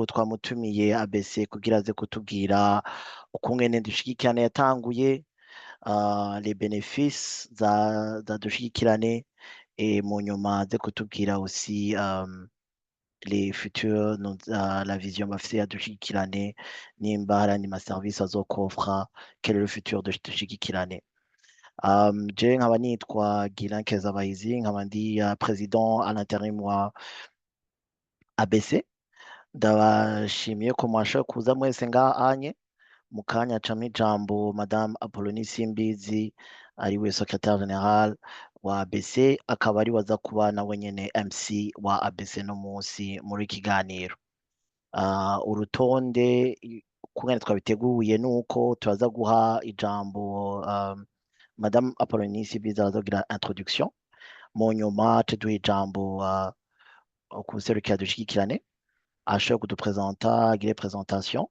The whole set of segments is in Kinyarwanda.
twamutumiye ABC kugira aze kutubwira ukungene dushigikirane yatanguye, les bénéfices za dushigikirane, mu nyuma aze kutubwira aussi les futurs, la vision bafise ya dushigikirane, nimba hari andi maservice azokofra, quel est le futur de dushigikirane. Je nkaba nitwa Guilain Kezabahizi, nkaba ndi président à l'intérim wa ABC. Ndabashimiye ko mwashoboye kuza mwese ngaha anye mu kanya camwe ijambo Madame Apollonie Simbizi ariwe secrétaire général wa ABC, akaba ari waza kuba nawe nyene MC wa ABC no munsi muri kiganiro. Urutonde kungene twabiteguye nuko turaza guha ijambo Madame Apollonie Simbizi arazogira introduction, mu nyuma tuduha ijambo kuserukira dushigikirane ashobora kudupresenta agire presentation.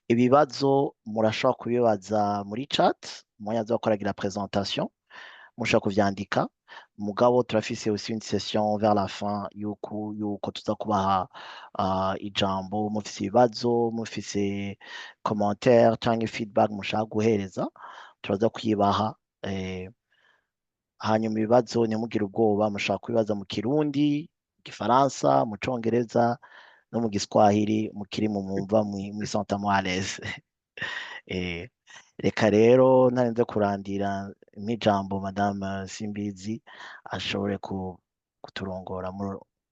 Ibibazo murashobora kubibaza muri chat moya zo koragira presentation, mushobora kuvyandika mugabo turafise aussi une session vers la fin yuko tuza kubaha ijambo mufise ibibazo, mufise commentaire canke feedback mushaka guhereza turaza kuyibaha. Hanyuma ibibazo ntimugire ubwoba, mushaka kubibaza mu Kirundi, Gifaransa, mu Congereza no mu Giswahili mukiri mu mumva mwisantamo à l'aise. Reka rero ntarenze kurandira nk'ijambo Madame Simbizi ashobore kuturongora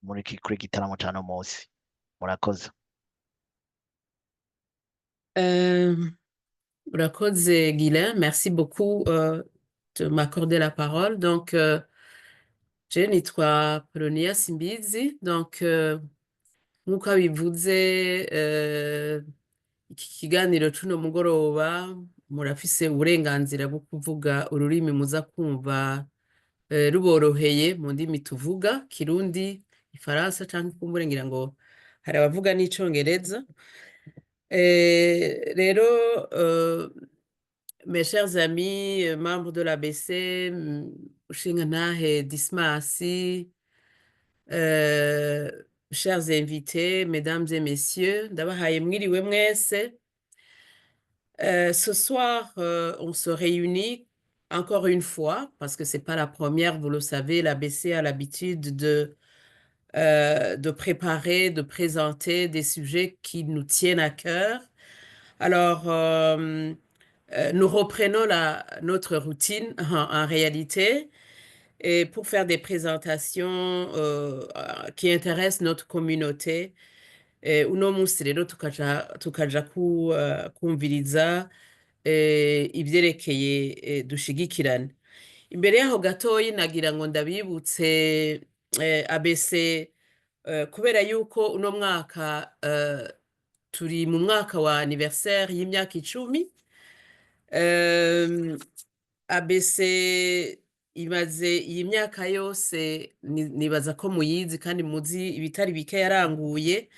muri kuri gitaramo cano munsi. Murakoze. Urakoze Guilain, merci beaucoup de m'accorder la parole. Donc, je nitwa Apollonia Simbizi. Donc, nk'uko bivuze, iki kiganiro cuno mugoroba murafise uburenganzira bwo kuvuga ururimi muza kumva ruboroheye mu ndimi tuvuga, Kirundi, Ifaransa canke kumbure ngira ngo hari abavuga n'icongereza. Rero, mes chers amis, membres de l'ABC, Shingantahe Dismas, chers invités, mesdames et messieurs, ndabahaye mwiriwe mwese. Ce soir, on se réunit encore une fois, parce que c'est pas la première, vous le savez, l'ABC a l'habitude de préparer, de présenter des sujets qui nous tiennent à cœur. Alors, nous reprenons notre routine en réalité, et pour faire des présentations qui intéressent notre communauté. Uno munsi rero tukaja kumviriza ivyerekeye dushigikirane. Imbere yaho gatoyi nagira ngo ndabibutse ABC, kubera yuko uno mwaka turi mu mwaka wa anniversaire y'imyaka 10. ABC imaze iyi myaka yose, nibaza ko muyizi kandi muzi ibitari bike yaranguye.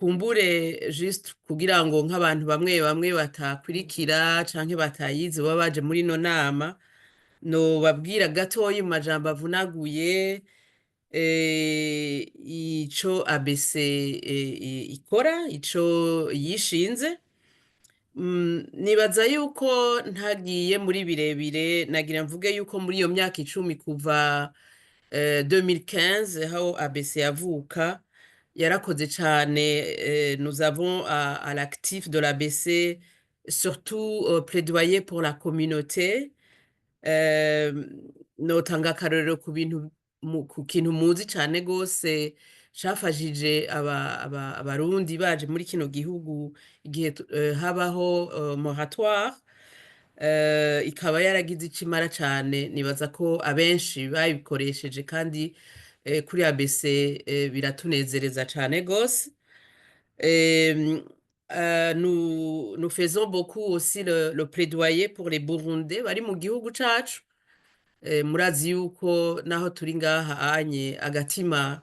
Kumbure just kugira ngo nk'abantu bamwe bamwe batakurikira canke batayizi baba baje muri no nama, no babwira gatoyi mu majambo avunaguye ico ABC ikora, ico yishinze. Nibaza yuko ntagiye muri birebire, nagira mvuge yuko muri iyo myaka 10 kuva 2015 aho ABC yavuka yarakoze cane. Nous avons à l'actif de l'ABC surtout plaidoyer pour la communauté. Notanga akarorero ku kintu muzi cane gose cafashije abarundi baje muri kino gihugu igihe habaho moratoire, ikaba yaragize icimara cane. Nibaza ko abenshi bayikoresheje kandi kuri ABC biratunezereza cane gose. Nous faisons beaucoup aussi le plaidoyer pour les Burundais bari mu gihugu cacu. Murazi yuko naho turi ngaha anye agatima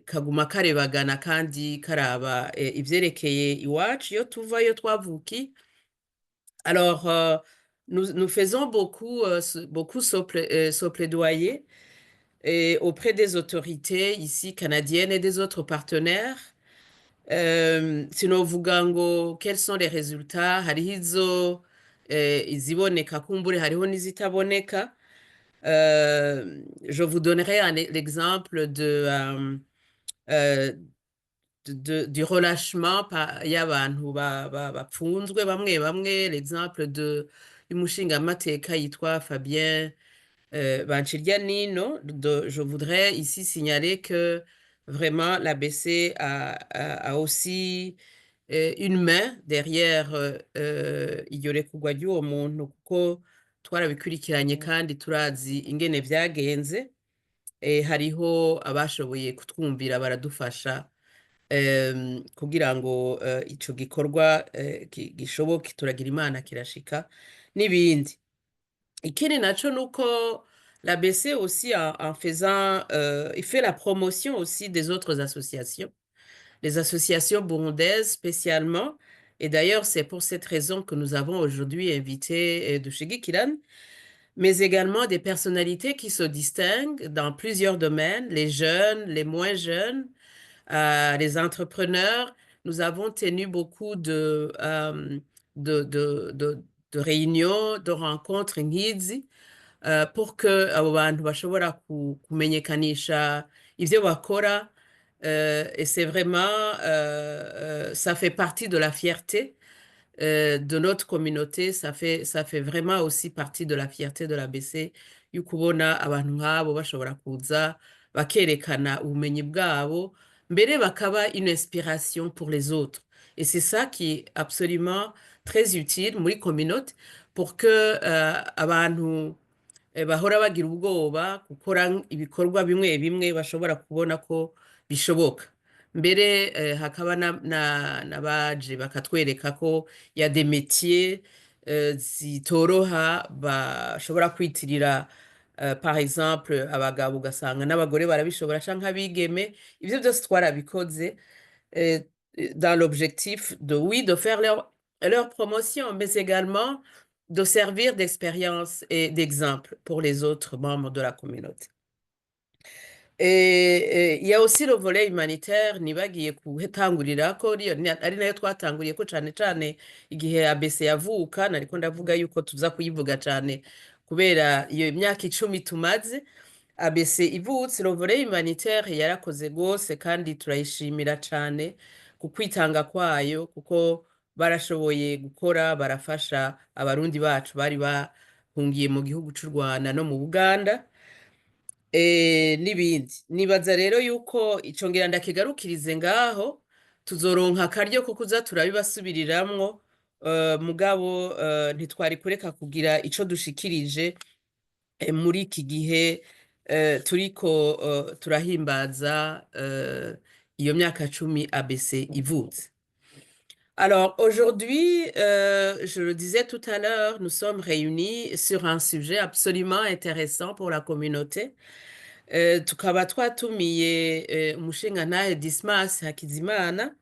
kaguma karebagana kandi karaba ivyerekeye iwacu iyo tuva iyo twavuki. Alors, nous faisons beaucoup ce plaidoyer. et auprès des autorités ici canadiennes et des autres partenaires. Sinovuga ngo quels sont les résultats, hariho iziboneka kumbure, hariho n'izitaboneka. Je vous donnerai l'exemple euh, du relâchement y'abantu bapfunzwe bamwe bamwe, l'exemple y'umushingamateka yitwa Fabien Banciryanino. Je voudrais ici signaler que vraiment l'ABC a aussi une main derrière iyorekurwa ry'uwo muntu, kuko twarabikurikiranye kandi turazi ingene vyagenze. Hariho abashoboye kutwumvira baradufasha kugira ngo ico gikorwa gishoboke, turagira Imana kirashika n'ibindi. Ikindi naco nuko l'ABC aussi en faisant, il fait la promotion aussi des autres associations, les associations burundaises spécialement. Et d'ailleurs, c'est pour cette raison que nous avons aujourd'hui invité Dushigikirane, mais également des personnalités qui se distinguent dans plusieurs domaines, les jeunes, les moins jeunes, les entrepreneurs. Nous avons tenu beaucoup de, de, de, de réunions, de rencontres nk'izi, pour que abo bantu bashobora kumenyekanisha ivyo bakora. Et c'est vraiment, ça fait partie de la fierté de notre communauté. Ça fait vraiment aussi partie de la fierté de l'ABC y'ukubona abantu nk'abo bashobora kuza bakerekana ubumenyi bwabo, mbere bakaba une inspiration pour les autres. Et c'est ça qui est absolument très utile muri communauté, pour que abantu bahora bagira ubwoba gukora ibikorwa bimwe bimwe bashobora kubona ko bishoboka. Mbere hakaba n'abaje bakatwereka ko ya des métiers zitoroha bashobora kwitirira, par exemple abagabo ugasanga n'abagore barabishobora canke abigeme. Ivyo byose twarabikoze euh, dans l'objectif de, oui, de faire leur promotion, mais également de servir d'expérience et d'exemple pour les autres membres de la communauté. Et il y a aussi le volet humanitaire nibagiye kutangurirako, ari nayo twatanguriyeko cane cane igihe ABC yavuka. Nariko ndavuga yuko tuza kuyivuga cane kubera iyo imyaka 10 tumaze ABC ivutse. Le volet humanitaire yarakoze gose kandi turayishimira cane ku kwitanga kwayo, kuko barashoboye gukora, barafasha abarundi bacu bari bahungiye mu gihugu c'u Rwanda no mu Buganda n'ibindi. Nibaza rero yuko ico ngira ndakigarukirize ngaho, tuzoronka akaryo ko kuza turabibasubiriramwo, mugabo ntitwari kureka kugira ico dushikirije muri iki gihe turiko turahimbaza iyo myaka 10 ABC ivutse. Alors aujourd'hui, je le disais tout à l'heure, nous sommes réunis sur un sujet absolument intéressant pour la communauté. Tukaba twatumiye umushingantahe Dismas Hakizimana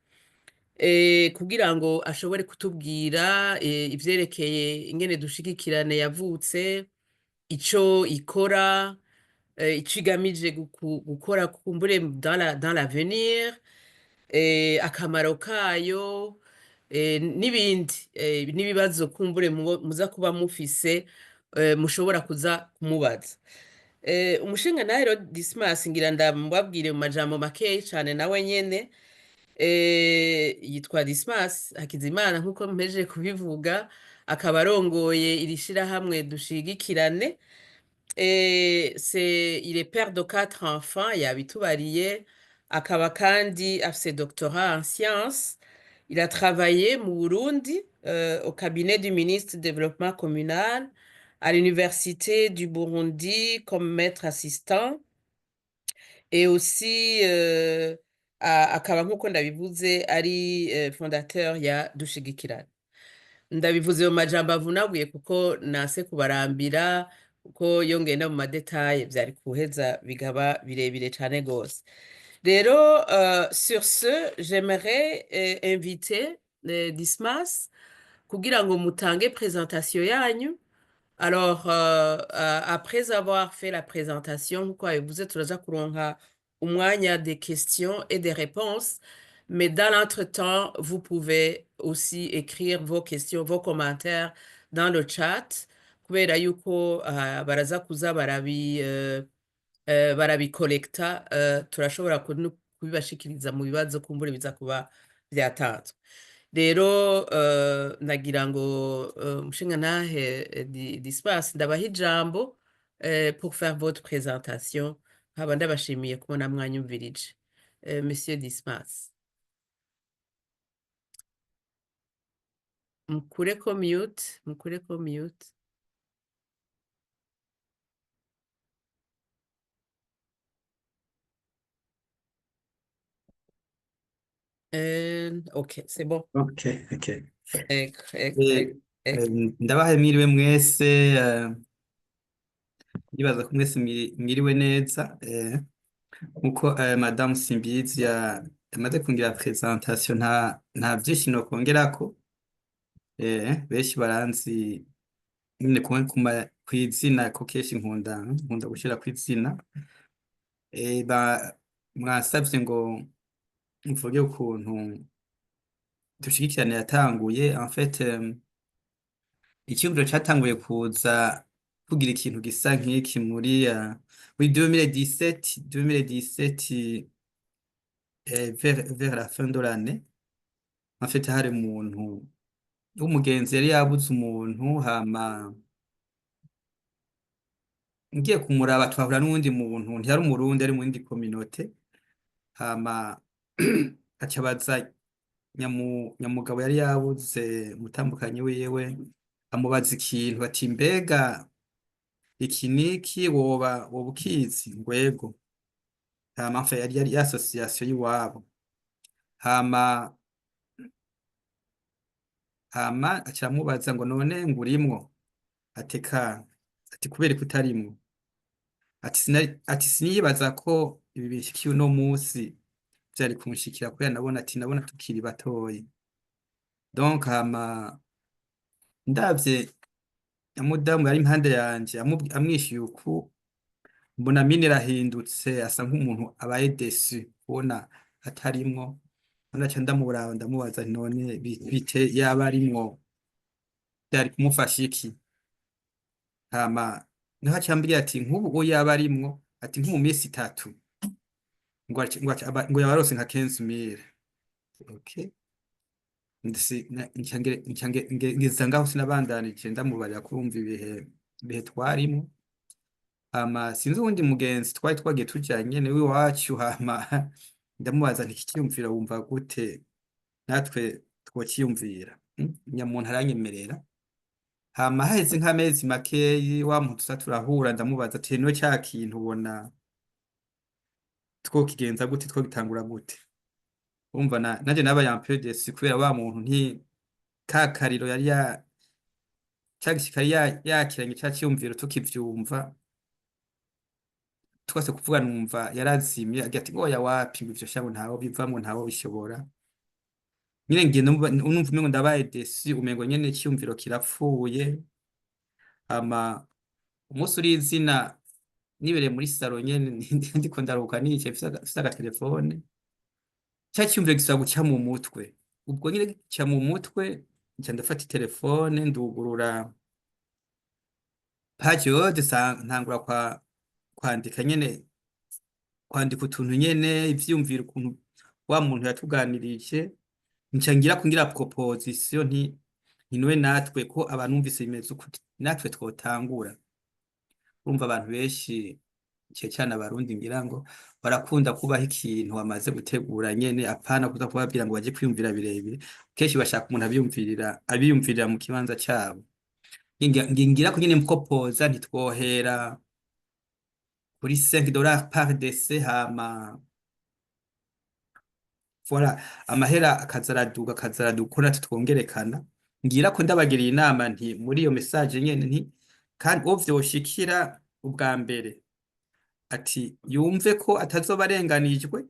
kugira ngo ashobore kutubwira ivyerekeye ingene Dushigikirane yavutse, ico ikora, ico igamije gukora kumbure dans l'avenir, akamaro kayo, n'ibindi n'ibibazo kumbure muza kuba mufise mushobora kuza kumubaza. Umushingantahe rero Dismas ngira ndamubabwire mu majambo makeyi cane nawe nyene. Yitwa Dismas Hakizimana nk'uko mpejeje kubivuga, akaba arongoye iri shirahamwe Dushigikirane. Il est père de 4 enfants, yabitubariye. Akaba kandi afise doctorat en sciences. Il a travaillé mu Burundi au cabinet du ministre du Développement communal, à l'université du Burundi comme maître assistant, et aussi akaba nk'uko ndabivuze ari fondateur ya Dushigikirane. Ndabivuze mu majambo avunaguye kuko nase kubarambira, kuko iyo ngenda mu madetaye vyari kuheza bigaba birebire cane gose. Rero, sur ce, j'aimerais inviter Dismas kugira ngo mutange présentation yanyu, Alors, après avoir fait la présentation, quoi, vous êtes turaza kuronka umwanya des questions et des réponses, mais dans l'entretemps, vous pouvez aussi écrire vos questions, vos commentaires dans le chat, kubera yuko baraza kuza barabikolekta, turashobora kubibashikiriza mu bibazo kumbura biza kuba byatanzwe. Rero nagira ngo mushingantahe Dispas ndabaha ijambo pour faire votre présentation nkaba ndabashimiye kubona mwanyumvirije. Monsieur Dispas, mukureko mute. Ok, c'est bon. Ok, ok. Ecco, ecco, Eh, ecco, ecco. ndabahaye mwiriwe mwese, ndibaza ko mwese mwiriwe neza, nkuko Madame Simbizi yamaze kungira presentation, nta byinshi nokongerako. Benshi baranzi nyine kw'izina ko kenshi nkunda gushira kw'izina. Mwasavye ngo mvuge ukuntu dushigikirana yatanguye. En fait, icyumviro cyatanguye kuza kugira ikintu gisa nk'iki muri 2017 vers la fin de l'année. En fait, hari umuntu w'umugenzi yari yabuze umuntu, hama ngiye kumuraba twahura n'uwundi muntu ntiyari umurundi, ari mu yindi communauté, hama acabaza nyamugabo yari yabuze umutambukanyi wiwe, amubaza ikintu ati mbega iki niki woba ukizi ngwego. Hama mfa yari association y'iwabo, hama acamubaza ngo none ngurimwo, ateka ati kubera ko utarimwo, ati sinibaza ko ibi bishikiye uno musi vyari kunshikira, kubera nabona tukiri batoyi. Donc hama ndavye nyamudamu yari impande yanje amwishyuye uku, mbona mine irahindutse, asa nk'umuntu abaye desu kubona atarimwo. Naca ndamuraba ndamubaza nti none bite yaba arimwo byari kumufasha iki? Hama niho acambwira ati nk'ubu uwo yaba arimwo, ati nko mu minsi 3 ngo yaba arose nka 15 000. Okay, ngeza ngaho sinabandanije ndamubarira kumva ibihe twarimo. Hama sinzi uwundi mugenzi twari twagiye tujanye niwe iwacu, hama ndamubaza nti iki cyiyumvira wumva gute, natwe twokiyumvira. Nyamuntu aranyemerera. Hama haheze nk'amezi makeyi wa muntu tuza turahura, ndamubaza ati niwe cya kintu ubona twokigenza gute, twogitangura gute? Umva nanje naba yampedesi kubera wa muntu kakariro yari yakiranye cya cyiyumviro tukivyumva twase kuvuga, numva yarazimye agira ati oya wapi ivyo shango ntawo bivamwo, ntawo bishobora. Nyine ngiye numva umengo ndabaye desi, umengo nyene cyiyumviro kirapfuye. Hama umunsi uri izina nibereye muri salo nyene ndiko ndaruka nice mfise agatelefone, cya cyiyumviro gisaba guca mu mutwe. Ubwo nyine gica mu mutwe, nca ndafata telefone ndugurura page yose, ntangura kwandika nyene, kwandika utuntu nyene ivyumvira ukuntu wa muntu yatuganirije. Nca ngira proposition nti niwe natwe ko abanumvise bimeze uko natwe twotangura. Urumva abantu benshi cyane abarundi ngira ngo barakunda kubaho ikintu bamaze gutegura nyene, apana kuza kubabwira ngo baje kwiyumvira birebire. Kenshi bashaka umuntu abiyumvirira mu kibanza cyabo. Ngira ko nyene mkopoza ntitwohera kuri $5 par décès, hama voilà amahera akazaraduga ko natwe twongerekana. Ngira ko ndabagiriye inama nti muri iyo message nyene nti kandi vyoshikira ubwa mbere ati yumve ko atazoba arenganijwe,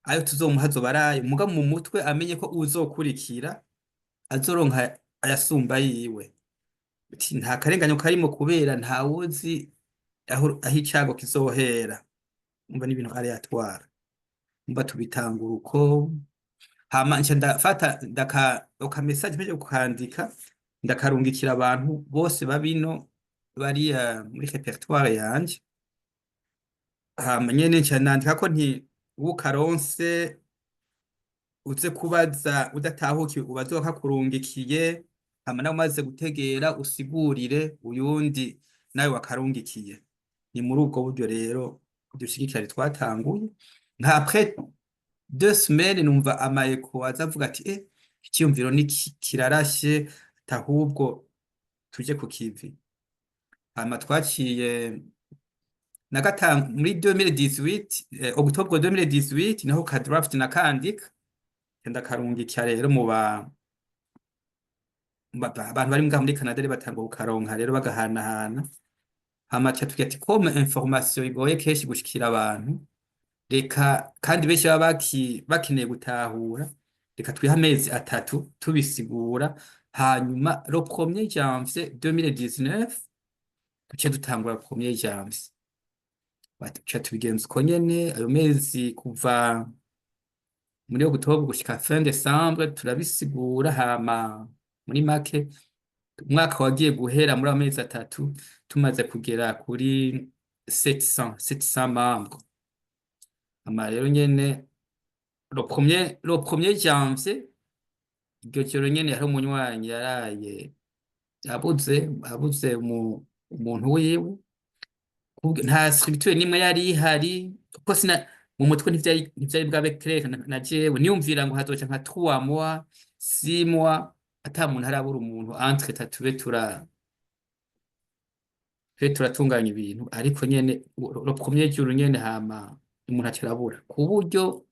ayo tuzomuha azobaraye muga mu mutwe, amenye ko uzokurikira azoronka ayasumba yiwe. ati nta karenganyo karimo kubera ntawuzi aho icago kizohera. Umva n'ibintu aléatoire. Umva tubitangura uko, hama nca ndafata aka message mpeje kukandika ndakarungikira abantu bose babino bari muri repertoire yanje. Hama nyene nca nandika ko nti ukaronse uze kubaza udatahukiwe ubaze wakakurungikiye, hama nawe umaze gutegera usigurire uyundi nawe wakarungikiye. Ni muri ubwo buryo rero dushigikirane twatanguye. Nka après 2 semaines numva amayeko azavuga ati icyumviro ni kirarashe, ahubwo tuje ku kivi. Hama twaciye na gatanu muri 2018 Octobre 2018 naho ka draft nakandika ndakarungikira rero mu abantu bari muri Canada batangwa kukaronka rero bagahanahana. Hama tugira ati comme information igoye kenshi gushikira abantu, reka kandi benshi baba bakeneye gutahura, reka twiha amezi 3 tubisigura, hanyuma le 1er janvier 2019 duce dutangura 1er janvier. Tuca tubigenza uko nyene ayo mezi kuva muri Octobre gushika fin décembre turabisigura. Hama muri make umwaka wagiye guhera muri amezi 3 tumaze kugera kuri 700 membres. Hama rero nyene le 1er janvier iryo joro nyene hari umunywanyi yaraye abuze umuntu wiwe, nta scripture nimwe yari ihari kuko mu mutwe ntivyari bwabe clair na jewe niyumvira ngo hazoca nka 3 mois 6 mois ata muntu harabura umuntu entre tube turatunganya ibintu, ariko nyene le 1er jour nyene hama umuntu acarabura, ku buryo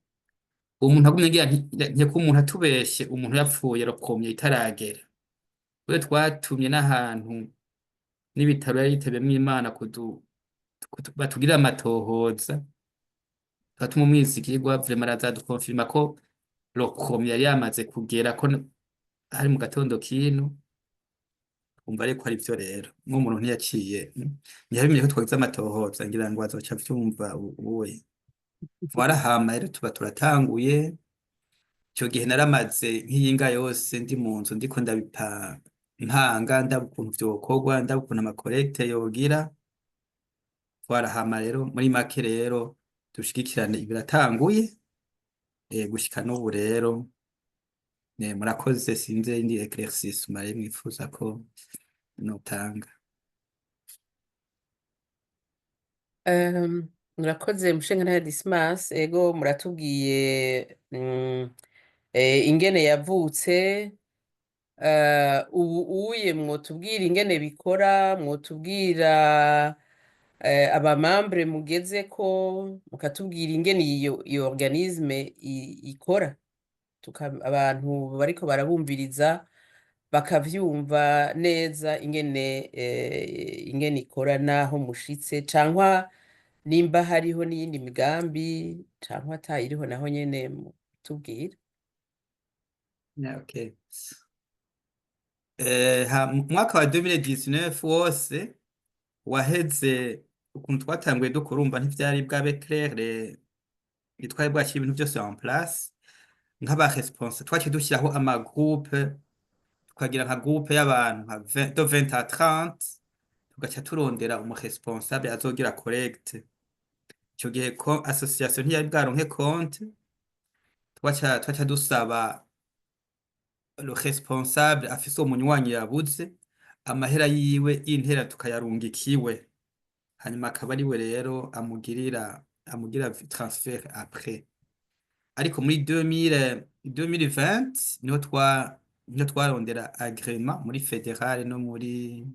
umuntu agumye ngira nke ko umuntu atubeshe umuntu yapfuye le 1er itaragera. Bwe twatumye n'ahantu n'ibitaro yari yitebemwo Imana batugirira amatohoza, twatuma umwizigirwa vraiment arazadukonfirma ko le 1er yari yamaze kugera, ko hari mu gatondo kino. Umva ariko ari byo rero nk'umuntu ntiyaciye ntiyabimenye ko twagize amatohoza, ngira ngo azoca avyumva ubuye. Hama rero tuba turatanguye. Icyo gihe naramaze nk'iyinga yose ndi mu nzu ndiko ndabipa ntanga ndaba ukuntu vyokorwa, ndaba ukuntu amakorekte yogira. Hama rero muri make rero dushigikirane ibiratanguye gushika n'ubu rero. Murakoze, sinze indi eclaircissement mare mwifuza ko notanga. Murakoze Mushingantahe Dismas, ego muratubwiye ingene yavutse. Ubu mwotubwira ingene bikora, mwotubwira abamambre mugeze ko, mukatubwira ingene iyo organisme ikora, abantu bariko barabumviriza bakavyumva neza ingene ikora naho mushitse, cankwa nimba hariho n'iyindi migambi cankwa atayiriho naho nyene mutubwira. Okay. Mwaka wa 2019 wose waheze ukuntu twatanguye dukurumva ntivyari bwabe clair, twari bwashira ibintu byose en place. Nk'aba responsable twaciye dushyiraho amagroupe, tukagira nka groupe y'abantu nka 20 à 30, tugaca turondera umu responsable azogira collecte. Icyo gihe ko association ntiyari bwaronke compte, twaca dusaba le responsable afise umunywanyi yabuze amahera yiwe y'intera tukayarungikiwe, hanyuma akaba ari we rero amugira transfert après. Ariko muri 2020 niho twarondera agrément muri fédéral no muri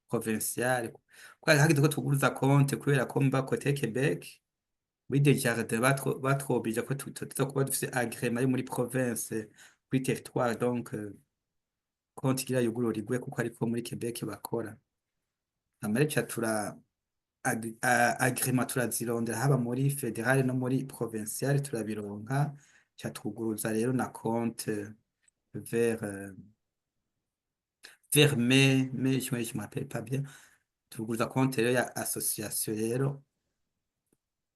provincial, kwa hageze ko tuguruza compte kubera ko mba côté Québec muri Desjardins batwobije ko tuza kuba dufise agrément yo muri province kuri territoire, donc compte igira yugururigwe kuko ariko muri Québec bakora. Amarecha agrément turazirondera haba muri fédéral no muri provincial turabironka, cyatwuguruza rero na compte vers vers mai je me rappelle pas bien turuguruza konti rero ya association rero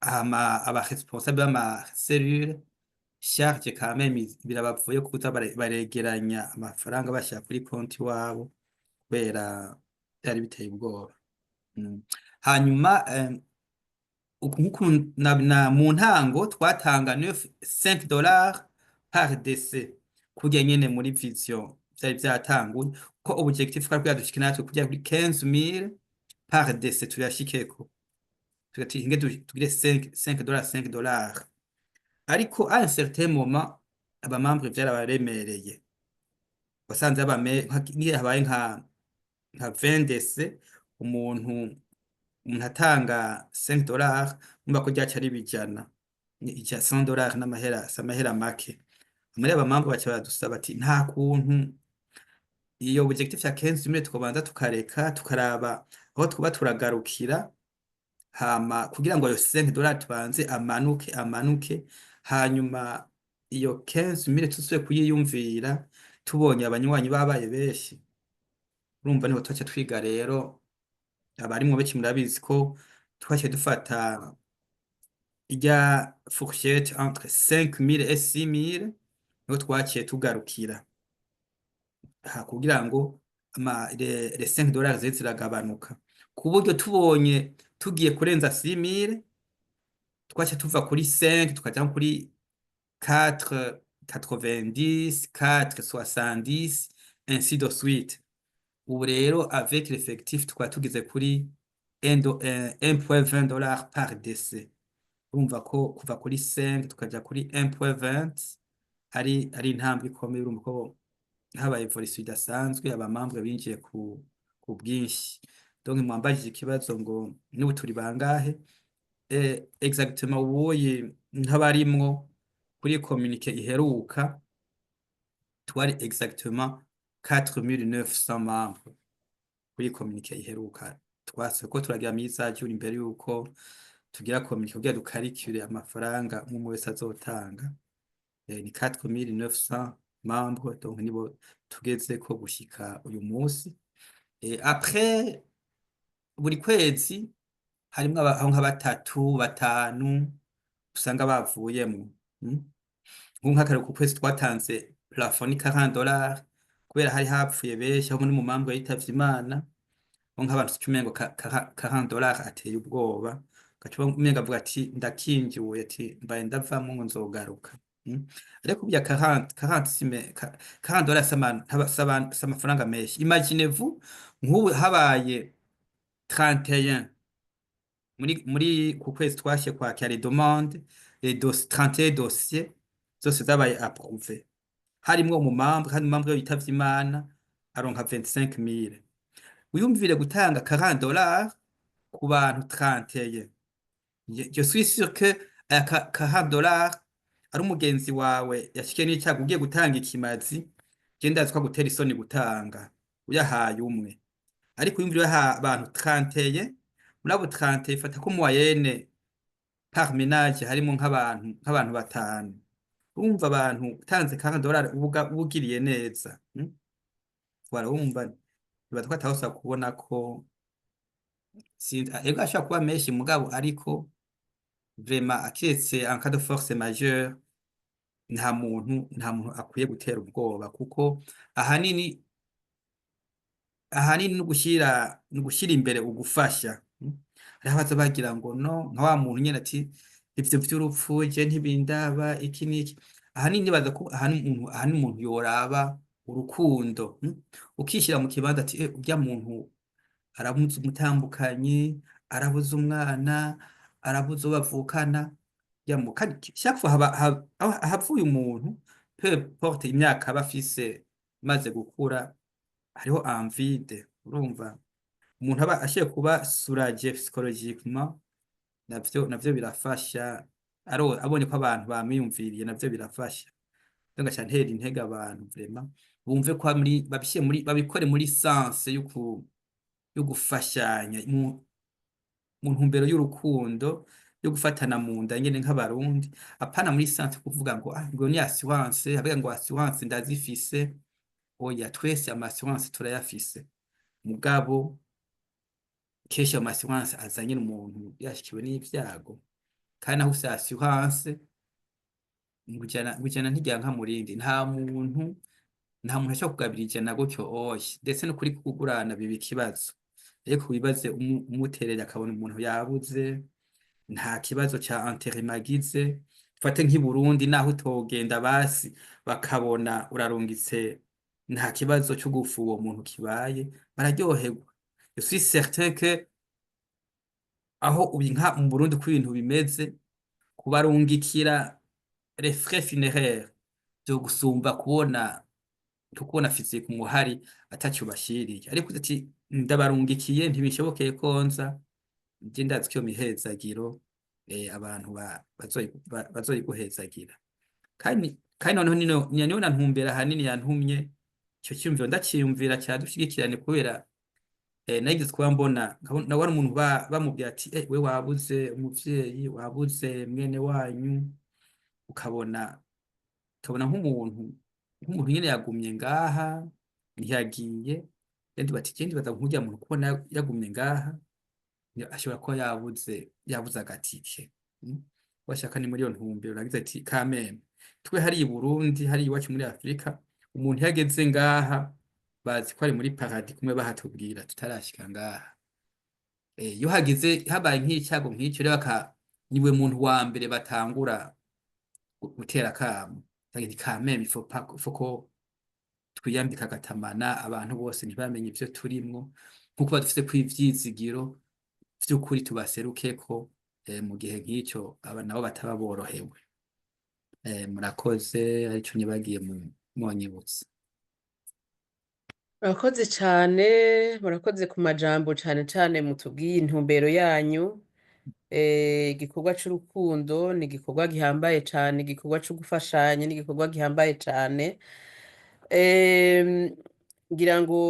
hama aba responsable b'ama cellule charge quand même birabavuye kuza baregeranya amafaranga bashaka kuri konti wabo kubera byari biteye ubwoba. Hanyuma mu ntango twatanga 5 dollars par décès kurya nyene muri vision byari byatanguye ko objectif twari kuyadushika natwe kujya kuri 15 000 par décès tuyashikeko tugati inge tugire 5 dollars 5 dollars ariko à un certain moment abamambre byarabaremereye wasanze niyo habaye nka 20 décès umuntu atanga 5 dollars numva ko ryaca ari bijana ni 100 dollars n'amahera make muri abamambre baca badusaba ati nta kuntu iyo objectif ya 15 000 tukabanza tukareka tukaraba aho twuba turagarukira hama kugira ngo ayo 5 dollars tubanze amanuke hanyuma iyo 15 000 tusuye kuyiyumvira tubonye abanywanyi babaye benshi urumva niho twaca twiga rero abarimwo benshi murabizi ko twaciye dufata ijya fourchette entre 5 000 et 6 000 niho twaciye tugarukira kugira ngo les 5 dollars ziragabanuka ku buryo tubonye tugiye kurenza 6 000 twaciye tuva kuri 5 tukaja kuri 4,90 4,70 ainsi de suite. Ubu rero avec l'effectif tukaba tugize kuri 1,20 dollars par décès. Urumva ko kuva kuri 5 tukaja kuri 1,20 ari intambwe ikomeye urumva ko habaye evolution idasanzwe abamambre binjiye ku bwinshi. Donc mwambajije ikibazo ngo n'ubu turi bangahe exactement ubuye nk'abarimwo kuri communiqué iheruka twari exactement 4,900 membres kuri communiqué iheruka twase ko turagira message uri imbere yuko tugira communiqué kugira dukarikire amafaranga umwe wese azotanga ni 4,900 membres donc nibo tugeze ko gushika uyu munsi après buri kwezi harimwo aho nka 3 5 usanga bavuyemo nk'akare ku kwezi twatanze plafond 40 dollars kubera hari hapfuye benshi aho muri mu mambo yitavye Imana nk'abantu cyumengo 40 dollars ateye ubwoba gacuba umenga avuga ati ndakingiwe ati mbaye ndavamo ngo nzogaruka ariko bya 40 dollars s'amafaranga menshi imaginez-vous nk'ubu habaye 31 muri ku kwezi twashe kwakira les demandes les 31 dossiers zose zabaye approuvé harimwo hari membre yitavye Imana aronka 25 000 uyumvire gutanga 40 dollars ku bantu 31 je suis sûr que 40 dollars ari umugenzi wawe yashike n'icyago ugiye gutanga ikimazi genda azwa gutera isoni gutanga uyahaye umwe ariko uyumvire abantu 31 muri abo 30 ifata ko moyenne par ménage harimo nk'abantu batanu urumva abantu utanze 40 dollars ubugiriye neza warumva bibatwa tawusa kubona ko ego ashaka kuba menshi mugabo ariko vraiment aketse en cas de force majeure nta muntu akwiye gutera ubwoba kuko ahanini no gushira imbere ugufasha hari abaza bagira ngo no nka wa muntu nyene ati ivyo vy'urupfu je ntibindaba iki niki ahanini baza ko ahani umuntu yoraba urukundo ukishira mu kibanza ati urya muntu arabuze umutambukanye arabuze umwana arabuze bavukana chaque fois havuye umuntu peu importe imyaka bafise maze gukura hariho envie urumva umuntu aba ashiye kuba soulagé psychologiquement navyo birafasha abonye ko abantu bamwiyumviriye navyo birafasha donc cyantera intege abantu vraiment bumve ko babikore muri sens yo gufashanya mu ntumbero y'urukundo yo gufatana mu nda nyene nk'abarundi apana muri sens kuvuga ngo ngo ni assurance habega ngo assurance ndazifise oya twese amassurance turayafise mugabo kenshi amassurance azanye n'umuntu yashikiwe n'ivyago kandi aho ufise assurance ngujana ntiryanka murindi nta muntu ashobora kugabira ijana gutyo oya ndetse no kuri kugurana biba ikibazo ariko wibaze umuterera akabona umuntu yabuze nta kibazo ca enterrement agize fate nk'i Burundi naho utogenda basi bakabona urarungitse nta kibazo cyo gufa uwo muntu kibaye bararyoherwa je suis certain que aho ubinka mu Burundi ko ibintu bimeze kubarungikira les frais funéraires byo gusumba kubona physique umuhari atacyo bashiriye ariko ati ndabarungikiye ntibishobokeye konza nje ndazi ko mihezagiro abantu bazoyiguhezagira kandi noneho niyo nantumbera hanini yantumye icyo cyumviro ndaciyumvira cyadushigikirane kubera nagize kuba mbona na wari umuntu bamubwira ati we wabuze umuvyeyi wabuze mwene wanyu ukabona nk'umuntu nyene yagumye ngaha ntiyagiye kandi bati kendi baza nkujya muntu kubona yagumye ngaha ashobora kuba yabuze agatike washaka ni muri iyo ntumbero nagize ati kameme twe hari i Burundi hari iwacu muri Afrika umuntu yageze ngaha bazi ko ari muri paradis kumwe bahatubwira tutarashika ngaha iyo hagize habaye nk'icyago nk'icyo rero niwe muntu wa mbere batangura gutera kamo kandi kameme foko twiyambika agatamana abantu bose ntibamenye ivyo turimwo nkuko badufise kw'ivyizigiro vy'ukuri tubaserukeko mu gihe nk'icyo aba nabo bataba borohewe murakoze arico nibagiye mwonyibutsa murakoze cyane murakoze ku majambo cyane cyane mutubwiye intumbero yanyu igikorwa c'urukundo ni igikorwa gihambaye cyane igikorwa co gufashanya ni igikorwa gihambaye cyane ngira ngo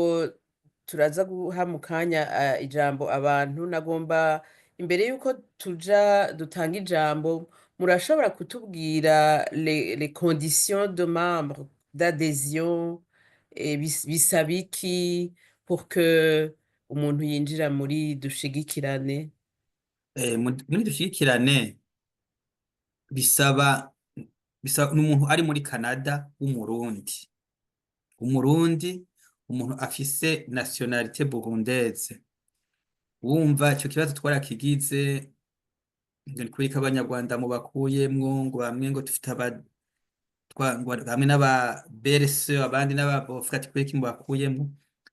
turaza guha mu kanya ijambo abantu nagomba imbere y'uko dutanga ijambo murashobora kutubwira les conditions de membre d'adhésion bisaba iki pour que umuntu yinjira muri dushigikirane muri dushigikirane bisaba n'umuntu ari muri Canada umurundi umuntu afise nationalité burundaise wumva ico kibazo twarakigize kuri k'abanyarwanda mu bakuyemwo ngo bamwe ngo dufite hamwe n'aba berse abandi n'abafati kuri mu bakuyemwo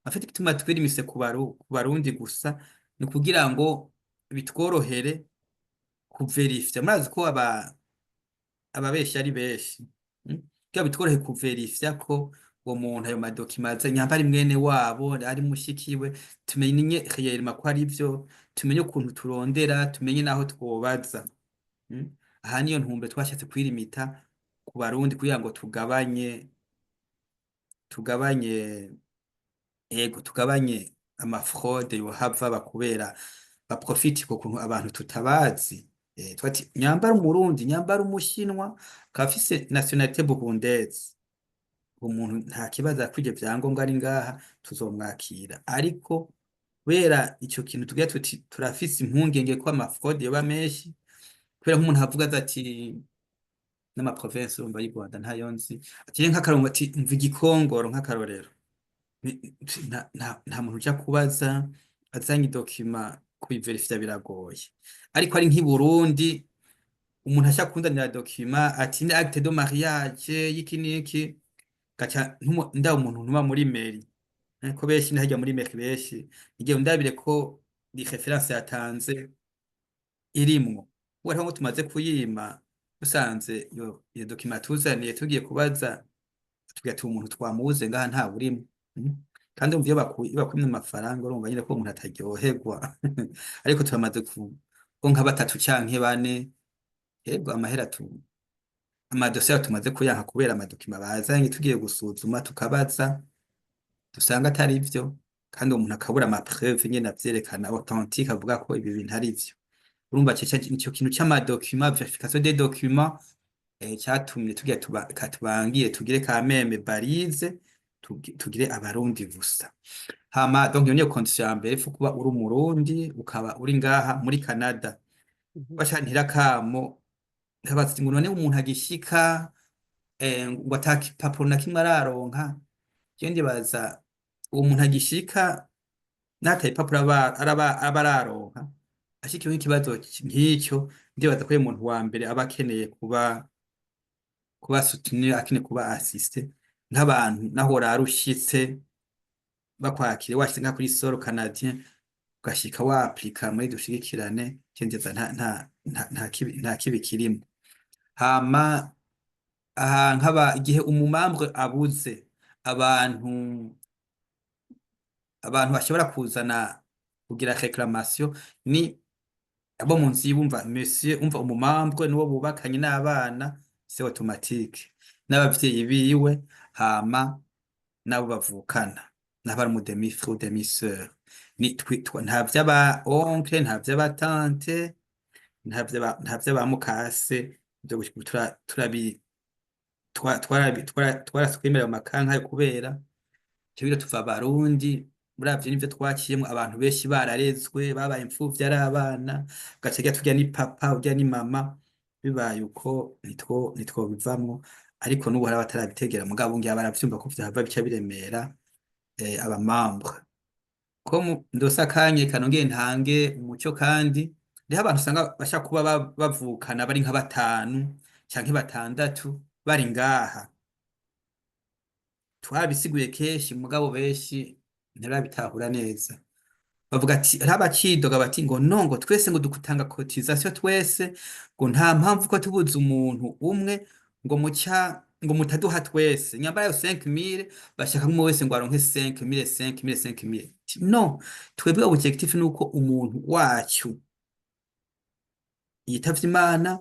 afite igituma twirimise ku barundi gusa ni kugira ngo bitworohere kuverifya murazi ko ababeshi ari beshi kugira bitworohere kuverifya ko uwo muntu ayo madokimaze nyamba ari mwene wabo ari mushikiwe tumenye réellement ko ari byo tumenye ukuntu turondera tumenye naho twobaza aha niyo ntumbe twashatse kwirimita ku barundi kugira ngo tugabanye amafraude yohava bakubera baprofite ko kuntu abantu tutabazi twati nyambara umurundi nyambara umushinwa kafise nationalité burundaise umuntu nta kibazo akwije vyangombwa ari ngaha tuzomwakira ariko kubera ico kintu tugira tuti turafise impungenge ko amafraude yoba menshi kubera nk'umuntu avuga ati n'ama province urumva y'u Rwanda ntayo nzi ati nk'akarongo ati mva igikongoro nk'akarorero nta muntu uja kubaza azanye document kubiverifya biragoye ariko ari nk'i Burundi umuntu ashaka kundanira document ati ni acte de mariage y'iki n'iki gaca nda umuntu ntuma muri mairie ko beshi ntajya muri mairie beshi igihe ndabire ko di reference yatanze irimwo wari ngo tumaze kuyima usanze iyo document tuzaniye tugiye kubaza tugati umuntu twamuze ngaha nta burimo kandi umvye bakumye amafaranga urumva nyine ko umuntu ataryoherwa ariko turamaze ko nka batatu canke bane yego amahera amadosiye tumaze kuyanka kubera amadokima bazanye tugiye gusuzuma tukabaza dusanga atari ivyo kandi umuntu akabura ama preuve nyene avyerekana authentique avuga ko ibi bintu ari ivyo urumva ico kintu c'amadokima verification des documents cyatumye tugiye tubangiye tugire ka meme barize tugire abarundi gusa. Hama donc iyo niyo condition ya mbere ifu kuba uri umurundi ukaba uri ngaha muri Canada. Mhm. Bashantira kamo nkabaza ngo none umuntu agishika ngo atakipapuro na kimwe araronka. Je ndibaza uwo muntu agishika nataye ipapuro aba araronka ashikiwe nk'ikibazo nk'icyo, ndibaza ko uyu muntu wa mbere aba akeneye kuba soutenir, akeneye kuba assisté nk'abantu naho rarushitse bakwakire washitse nka kuri solo canadien ugashika wa aplika muri dushigikirane cyendeza nta kibi kirimo. Hama aha nkaba igihe umumambre abuze abantu bashobora kuzana kugira reclamation ni abo mu nzi bumva monsieur umva umumambre niwo bubakanye n'abana, c'est automatique n'abavyeyi biwe, hama nabo bavukana n'abari mu demi frère ou demi sœur. Nta vy'aba oncle, nta vy'aba tante, nta vy'aba mukase. Ibyo twaraswemera amakanka kubera cyo tuva abarundi muravye nivyo twaciyemo. Abantu benshi bararezwe babaye imfuvyi ari abana, gace turya ni papa urya ni mama, bibaye uko nitwo bivamwo. Ariko n'ubu hari abatarabitegera mugabo ngiye baravyumva ko vyava bica biremera abamambre ko ndosakanye kanongeye ntange umuco. Kandi riho abantu usanga bashaka kuba bavukana bari nka batanu canke batandatu bari ngaha, twabisiguye kenshi mugabo benshi ntirabitahura neza. Bavuga ati rabacidoga bati ngo nongo twese ngo dukutanga cotisation twese ngo nta mpamvu ko tubuze umuntu umwe ngo mutaduha twese nyambara yo 5000 bashaka nk'umwe wese ngo aronke 5000. No, twebwe objectif nuko umuntu wacu yitavye Imana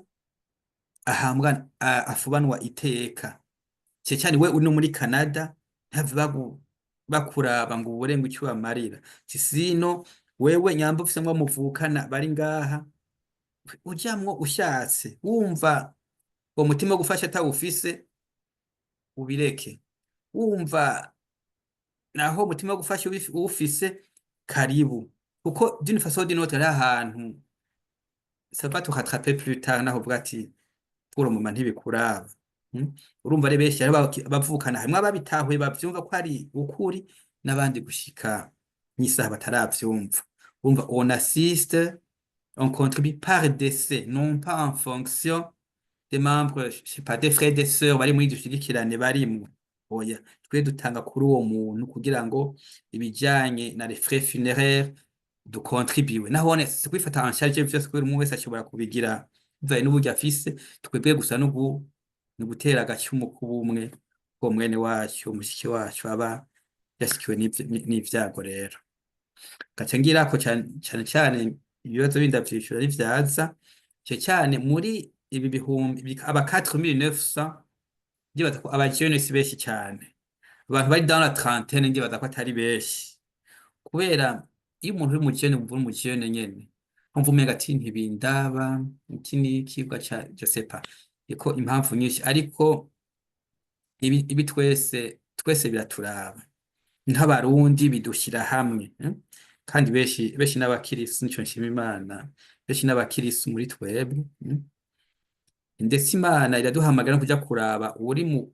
ahambwa afubanwa iteka. Cyane we uri muri Canada ntave bakuraba ngo uburenga icyo amarira sino wewe nyamba ufise ngo muvukana bari ngaha ujamwo ushatse wumva uwo mutima wo gufasha atawufise ubireke, wumva naho umutima wo gufasha ufise karibu, kuko d'une façon d'une autre ari ahantu ça va te rattraper plus tard. Naho uvuga ati pour le moment ntibikuraba. Urumva ari benshi bavukana hamwe ababitahuye bavyumva ko ari ukuri, n'abandi gushika n'isaha bataravyumva. Urumva on assiste, on contribue par décès, non pas en fonction des membres, je sais pas, des frères des sœurs bari muri dushigikirane barimwo. Oya, twe dutanga kuri uwo muntu kugira ngo ibijanye na les frais funéraires du contribuer. Naho on est kwifata en charge byose ko umwe wese ashobora kubigira bivaye n'uburyo afise. Twebwe gusa ni gutera agacumu k'ubumwe ko mwene wacu umushiki wacu aba yashikiwe n'ivyago. Rero gace ngirako cyane ibibazo bindavyishura n'ivyaza cyane muri ibi bihumbi aba 4900 ndibaza ko abajene si benshi cyane, abantu bari dans la trentaine ndibaza ko atari benshi, kubera iyo umuntu uri mu jene umva mu jene nyene umva umenga ati ntibindaba iki niki gaca je sais pas iko impamvu nyinshi. Ariko ibi twese biraturaba nk'abarundi bidushira hamwe. Kandi benshi n'abakirisi nico nshima Imana, benshi n'abakirisi muri twebwe. Ndetse Imana iraduhamagara kuja kuraba uri mu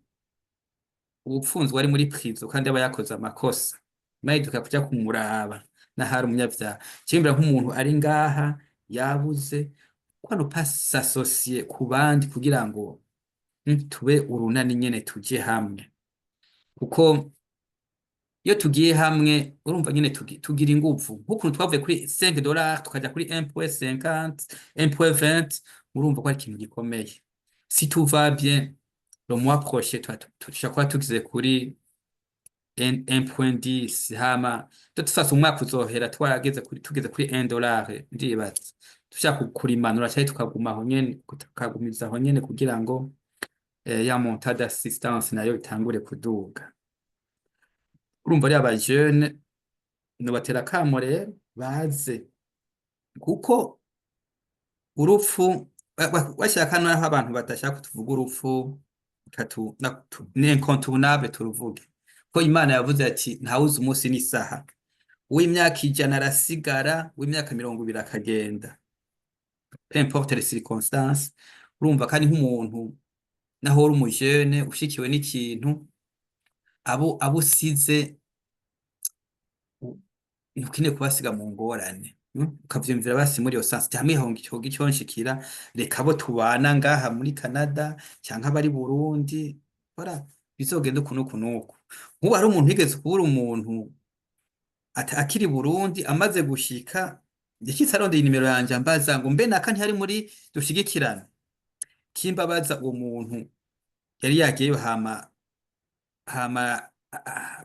ubupfunzwe ari muri prison kandi aba yakoze amakosa, mayiduka kuja kumuraba n'ahari umunyavyaha. Cimbira nk'umuntu ari ngaha yabuze ko no pas s'associer ku bandi kugira ngo tube urunani nyene tuje hamwe, kuko iyo tugiye hamwe urumva nyene tugira ingufu. Nk'ukuntu twavuye kuri $5 tukaja kuri 1.50 1.20, urumva ko ari ikintu gikomeye. Si tout va bien le mois prochain tushakwa tugize kuri 1.10, hama tutufasa umwaka uzohera tugeze kuri $1. Ndibaza tushaka kurimanura cyane tukagumaho nyene tukagumizaho nyene kugira ngo ya monta d'assistance nayo itangure kuduga. Urumva ari abajene no batera kamore baze, kuko urupfu washaka naho abantu batashaka kutuvuga urupfu n'incontournable turuvuge. ko Imana yavuze ati ntawuzi umunsi n'isaha, uw'imyaka 100 arasigara, uw'imyaka 20 akagenda, peu importe les circonstances. Urumva kandi nk'umuntu naho uri umujene ushikiwe n'ikintu, abo usize ntukeneye kubasiga mu ngorane, ukavyumvira basi muri iyo sansi hamwe honga icyo nshikira, reka abo tubana ngaha muri Canada canke abari Burundi, bara bizogenda uku n'uku n'uku. Nk'ubu hari umuntu yigeze kubura umuntu akiri Burundi, amaze gushika yashitse arondeye inimero yanje ambaza ngo mbe naka ntihari muri dushigikirana, kimbabaza uwo muntu yari yagiyeyo hama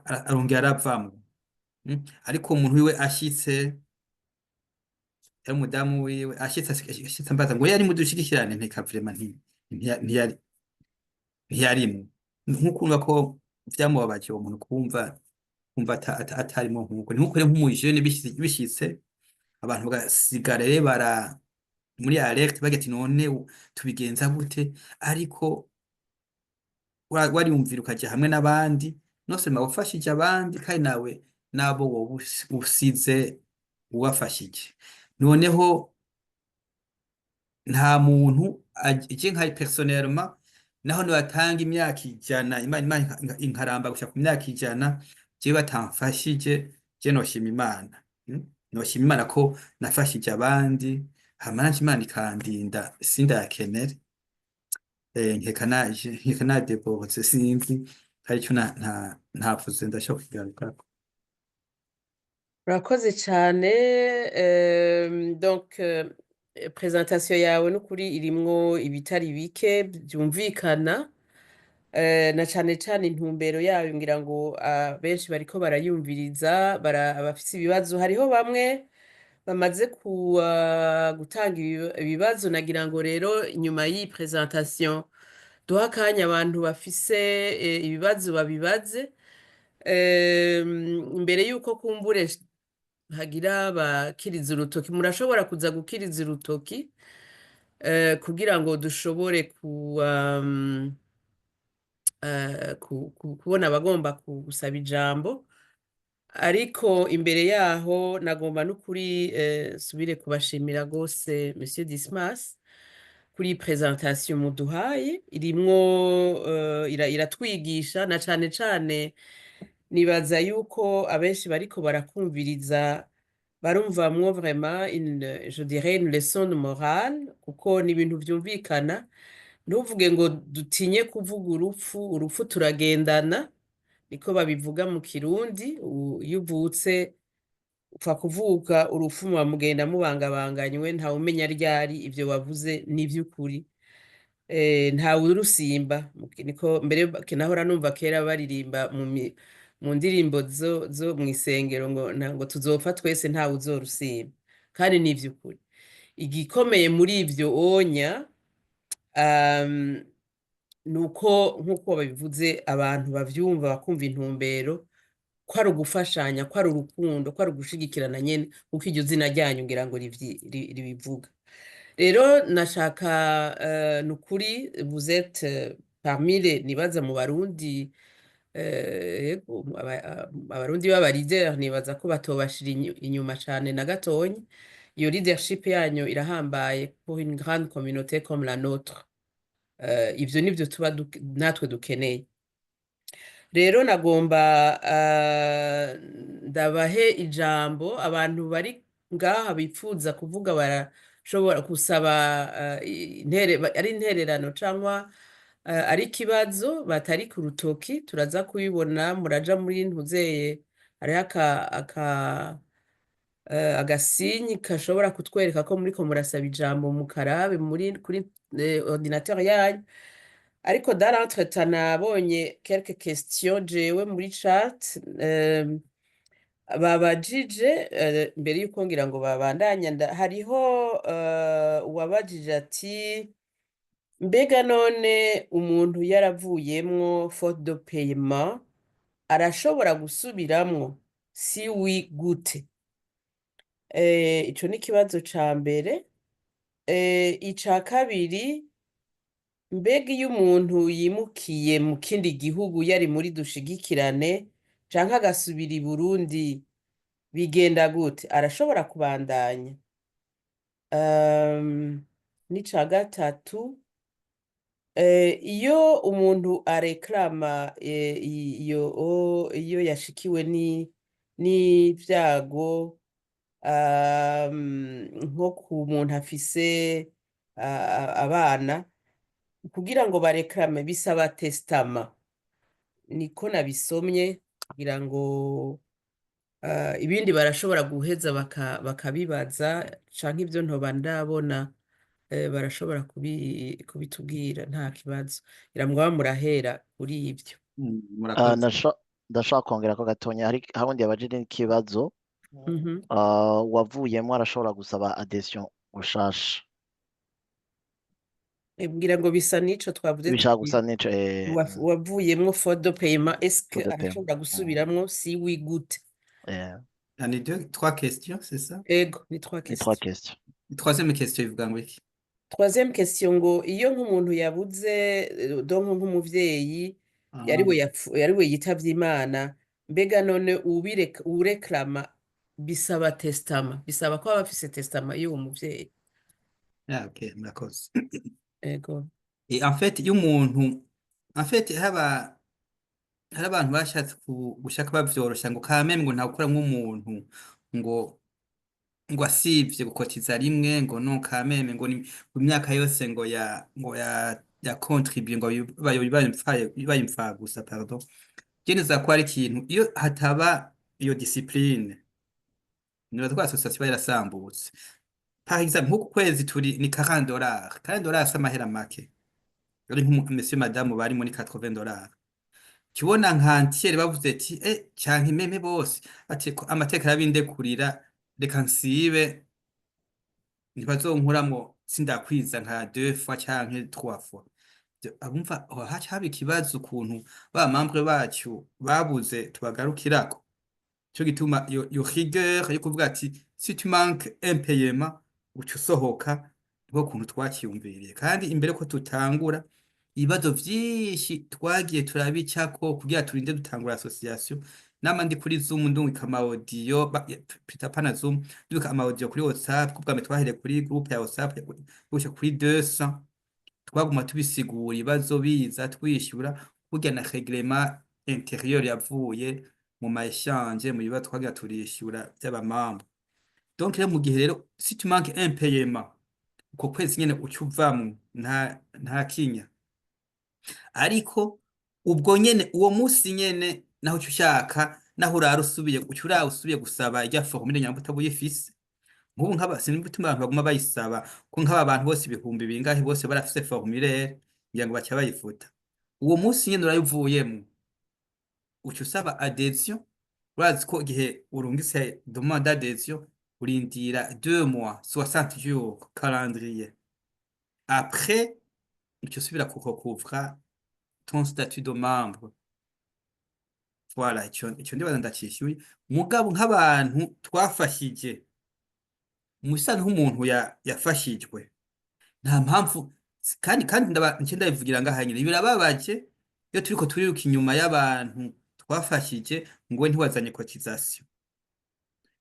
arongera aravamwo. Ariko umuntu wiwe ashitse, yari umudamu wiwe ashitse ambaza ngo yari mudushigikirane, nteka vraiment ntiyarimwo. Nkukumva ko vyamubabaje uwo muntu kumva atarimo nkuko ni nkuko nk'umujene bishitse abantu bagasigara bara muri alert bagati none tubigenza gute, ariko wariyumvira ukaja hamwe n'abandi nose mawufashije abandi kandi nawe nabo wowe usize ubafashije. Noneho nta muntu je nka personnellement naho nibatanga imyaka 100 Imana inkaramba gushaka ku myaka 100 je batamfashije, je noshima Imana. Noshima Imana ko nafashije abandi, hama nanje Imana ikandinda sindakenere. Nkeka debotse sinzi aricyo ntavuze ndashaka kugarukako. Urakoze cyane. Donc presentation yawe n'ukuri irimwo ibitari bike byumvikana, na cyane cyane intumbero yayo ngira ngo benshi bariko barayumviriza, abafise ibibazo. Hariho bamwe bamaze gutanga ibibazo, nagira ngo rero nyuma y'iyi presentation duha akanya abantu bafise ibibazo babibaze, imbere y'uko kumbure hagira bakiriza urutoki. Murashobora kuza gukiriza urutoki kugira ngo dushobore kubona abagomba gusaba ijambo. Ariko imbere yaho nagomba n'ukuri subire kubashimira gose Monsieur Dismas kuri presentation muduhaye, irimwo iratwigisha, na cane cane nibaza yuko abenshi bariko barakumviriza barumvamwo vraiment je dirais une leçon de morale, kuko ni ibintu vyumvikana. Ntuvuge ngo dutinye kuvuga urupfu turagendana, niko babivuga mu Kirundi. Iyo uvutse upfa kuvuka, urupfu muba mugenda mubangabanganywe, ntawe umenya ryari ivyo wavuze n'ivy'ukuri. Ntawe urusimba, niko mbere nahora numva kera baririmba mu ndirimbo zo mw'isengero ngo tuzopfa twese ntawe uzorusimba, kandi n'ivy'ukuri. Igikomeye muri ivyo onya nuko nkuko babivuze abantu bavyumva bakumva intumbero, ko ari ugufashanya, ko ari urukundo, ko ari ugushigikirana nyene, kuko iryo zina ryanyu ngira ngo ribivuga. Rero nashaka nukuri vous êtes parmi les, nibaza mu Barundi, abarundi b'aba leader nibaza ko batobashira inyuma cane na gatonyi. Iyo leadership yanyu irahambaye pour une grande communauté comme la nôtre. Ivyo nivyo tuba natwe dukeneye. Rero nagomba ndabahe ijambo abantu bari ngaha bipfuza kuvuga, barashobora gusaba ari intererano cyangwa ari ikibazo batari ku rutoki. Turaza kubibona, muraja muri ntuzeye, hariho agasinyi kashobora kutwereka ko muriko murasaba ijambo, mukarabe kuri ordinateur yanyu. Ariko dans l'entretemps nabonye quelques questions jewe muri chat babajije mbere yuko ngira ngo babandanya. Hariho uwabajije ati mbega none umuntu yaravuyemwo faute de paiement arashobora gusubiramwo, si oui gute? Ico ni ikibazo ca mbere. Ica kabiri, mbega iyo umuntu yimukiye mu kindi gihugu yari muri dushigikirane canke agasubira i Burundi bigenda gute? Arashobora kubandanya. N'ica gatatu, iyo umuntu areklama iyo yashikiwe n'ivyago, nko ku muntu afise abana, kugira ngo bareklame bisaba testama. Niko nabisomye kugira ngo ibindi barashobora guheza bakabibaza, canke ivyo ntoba ndabona barashobora kubitubwira nta kibazo. Iramwaba murahera kuri ivyo. murakoze. ndashaka kongera ko gatonya hari wundi yabaje n'ikibazo Mhm. wavuyemo arashobora gusaba adhesion gushasha Mbwira ngo bisa n'ico twavuze bishaka tuti gusa n'ico wavuyemwo faute de paiement, est-ce que for the arashobora gusubiramwo? Si oui gute? Ni trois questions, c'est ça? Ego, ni trois ni trois questions. questions. Troisième question ivuga ngo iki? Troisième question ngo iyo nk'umuntu yabuze donc nk'umuvyeyi yariwe yitavye Imana, mbega none ureklama bisaba testama, bisaba ko aba afise testama y'uwo muvyeyi. Ok, murakoze. Ego. Et en fait, iyo umuntu en fait hari abantu bashatse gushaka bavyorosha ngo kameme ngo ntakora nk'umuntu ngo asivye gukotiza rimwe ngo no kameme ngo ni mu myaka yose ngo ya contribue ngo bayimfa gusa pardon. Geneza ko ari ikintu iyo hataba iyo discipline niba twa association yarasambutse. Par exemple nk'uku kwezi turi ni $40, $40 amahera make. Ari monsieur madame bari muri $80. Kibona nkantiere bavuze ati canke meme bose ati amateka yabindekurira reka nsibe ntibazonkuramwo sindakwiza nka 2 fois canke 3 fois. Abumva haca haba ikibazo ukuntu ba membre bacu babuze tubagarukirako. Cyo gituma yo rigueur yo kuvuga ati si tu manques un paiement uca usohoka nko kuntu twakiyumviriye, kandi imbere ko tutangura ibibazo vyinshi twagiye turabicako kugira turinde dutangura association. Nama ndi kuri Zoom ndungika ama audio pita pana Zoom ndungika ama audio kuri WhatsApp kubwa twahere kuri groupe ya WhatsApp gusha kuri 200 twaguma tubisigura ibibazo biza twishyura kugira na règlement intérieur yavuye mu ma échange mu bibazo twagira turishyura by'abamamba. Donc rero mu gihe rero si tu manques un paiement uko kwezi nyene ucuvamwe nta kinya, ariko ubwo nyene uwo musi nyene naho ushaka naho usubiye gusaba ijya formule nyambuta buyifise. Nk'ubu sinzi gutuma abantu baguma bayisaba ko nk'aba bantu bose ibihumbi bingahe bose barafise formulaire ngira ngo baca bayifuta. Uwo musi nyene urayivuyemo uca usaba adhesion. Urazi ko igihe urungise demande d'adhesion urindira 2 mois 60 jours calendrier. Après uca usubira kucouvra ton statut de membre. Voilà, ico ndibaza ndacishyuye. Mugabo nk'abantu twafashije musa nk'umuntu yafashijwe nta mpamvu kandi ndabivugira ngaha nyine birababaje iyo turiko turiruka inyuma y'abantu twafashije ngo ntiwazanye cotisation.